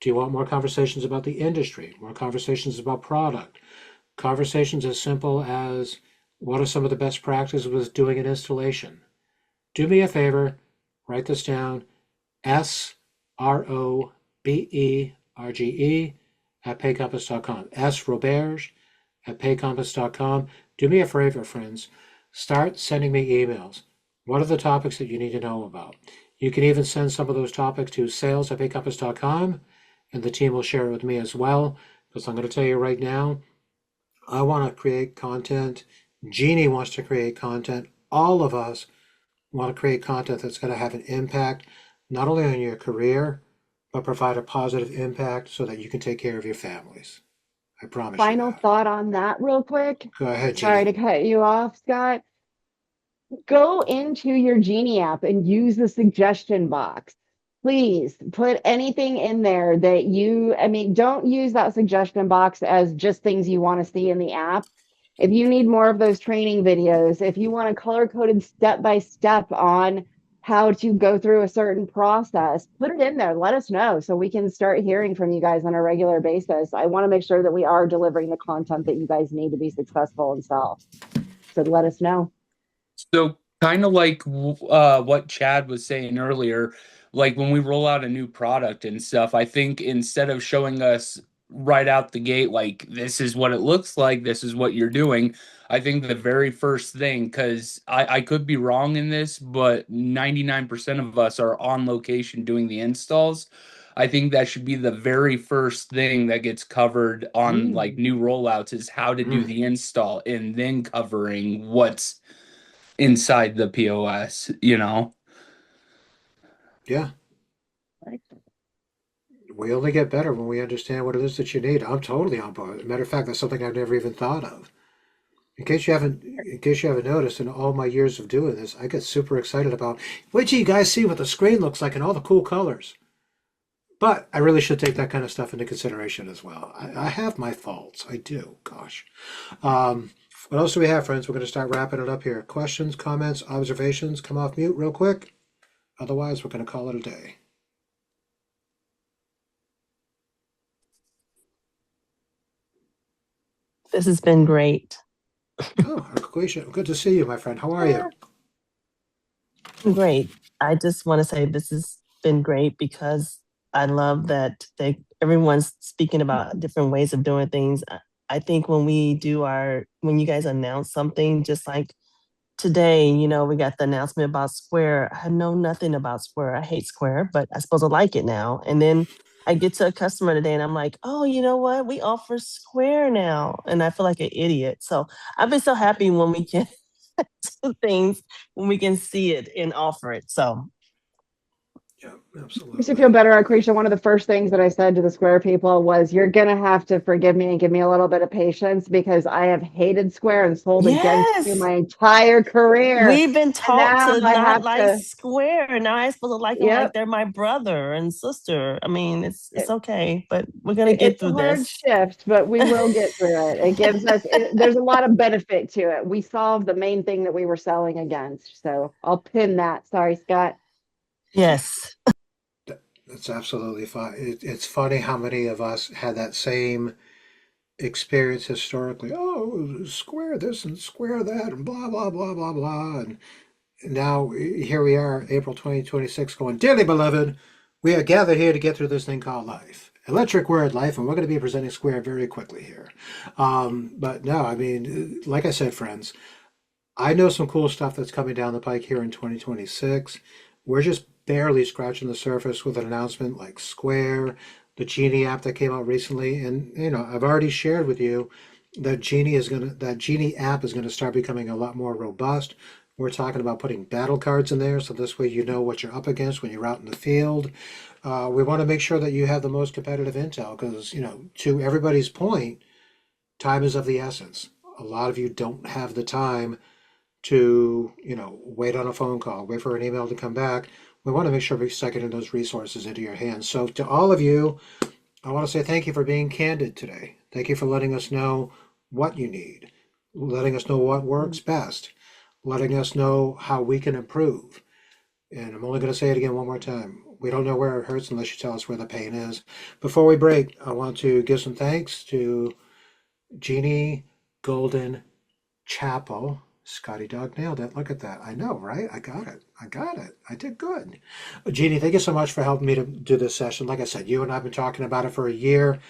Do you want more conversations about the industry, more conversations about product, conversations as simple as what are some of the best practices with doing an installation? Do me a favor, write this down, SROBERGE at paycompass.com, sroberge at paycompass.com. Do me a favor, friends, start sending me emails. What are the topics that you need to know about? You can even send some of those topics to sales@bigcompass.com, and the team will share it with me as well. Because I'm going to tell you right now, I want to create content. Jeannie wants to create content. All of us want to create content that's going to have an impact, not only on your career, but provide a positive impact so that you can take care of your families. I promise you Final that. thought on that real quick. Go ahead, Sorry Jeannie. to cut you off, Scott. Go into your Genie app and use the suggestion box. Please put anything in there that I mean, don't use that suggestion box as just things you want to see in the app. If you need more of those training videos, if you want a color coded step by step on how to go through a certain process, put it in there. Let us know so we can start hearing from you guys on a regular basis. I want to make sure that we are delivering the content that you guys need to be successful and sell. So let us know. So kind of like what Chad was saying earlier, like when we roll out a new product and stuff, I think instead of showing us right out the gate, like this is what it looks like, this is what you're doing, I think the very first thing, because I could be wrong in this, but 99% of us are on location doing the installs. I think that should be the very first thing that gets covered on like new rollouts is how to do the install and then covering what's inside the POS, you know? Yeah, we only get better when we understand what it is that you need. I'm totally on board. As a matter of fact, that's something I've never even thought of. In case you haven't noticed, in all my years of doing this, I get super excited about wait till you guys see what the screen looks like and all the cool colors. But I really should take that kind of stuff into consideration as well. I have my faults. I do. Gosh. What else do we have, friends? We're going to start wrapping it up here. Questions, comments, observations? Come off mute real quick. Otherwise, we're going to call it a day. This has been great. Oh, Aquisha, good to see you, my friend. How are you? Great. I just want to say this has been great because I love that everyone's speaking about different ways of doing things. I think when when you guys announce something, just like today, we got the announcement about Square. I know nothing about Square. I hate Square, but I suppose I like it now. And then I get to a customer today and I'm like, oh, you know what? We offer Square now. And I feel like an idiot. So I've been so happy when we can do things, when we can see it and offer it. So Yeah, Makes you absolutely. feel better, Acacia. One of the first things that I said to the Square people was, "You're gonna have to forgive me and give me a little bit of patience because I have hated Square and sold against you yes, my entire career, we've been and taught now to I not have like to." Square. Now I'm supposed to like them like Yep, they're my brother and sister. I mean, it's it, okay, but we're gonna get it's a through hard this. shift, but we will get through it. It gives us. There's a lot of benefit to it. We solved the main thing that we were selling against. So I'll pin that. Sorry, Scott. Yes. That's absolutely fine. It's funny how many of us had that same experience historically. Oh, square this and square that and blah, blah, blah, blah, blah. And now here we are, April 2026, going, dearly beloved, we are gathered here to get through this thing called life. Electric word life, and we're going to be presenting Square very quickly here. But no, I mean, like I said, friends, I know some cool stuff that's coming down the pike here in 2026. We're just barely scratching the surface with an announcement like Square, the Genie app that came out recently, and I've already shared with you that Genie app is gonna start becoming a lot more robust. We're talking about putting battle cards in there, so this way you know what you're up against when you're out in the field. We want to make sure that you have the most competitive intel because, to everybody's point, time is of the essence. A lot of you don't have the time to, wait on a phone call, wait for an email to come back. We want to make sure we're getting those resources into your hands. So to all of you, I want to say thank you for being candid today. Thank you for letting us know what you need, letting us know what works best, letting us know how we can improve. And I'm only going to say it again one more time. We don't know where it hurts unless you tell us where the pain is. Before we break, I want to give some thanks to Jeannie Golden Chapel. Scotty Dog nailed it. Look at that. I know, right? I got it. I got it. I did good. Jeannie, thank you so much for helping me to do this session. Like I said, you and I have been talking about it for a year.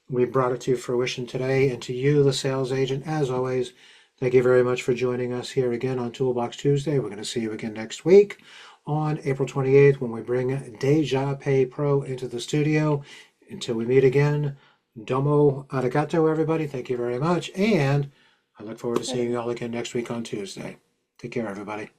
We brought it to fruition today. And to you, the sales agent, as always, Thank you very much for joining us here again on Toolbox Tuesday. We're going to see you again next week on April 28th when we bring Dejavoo Pro into the studio. Until we meet again, domo arigato, everybody. Thank you very much. And I look forward to seeing you all again next week on Tuesday. Take care, everybody.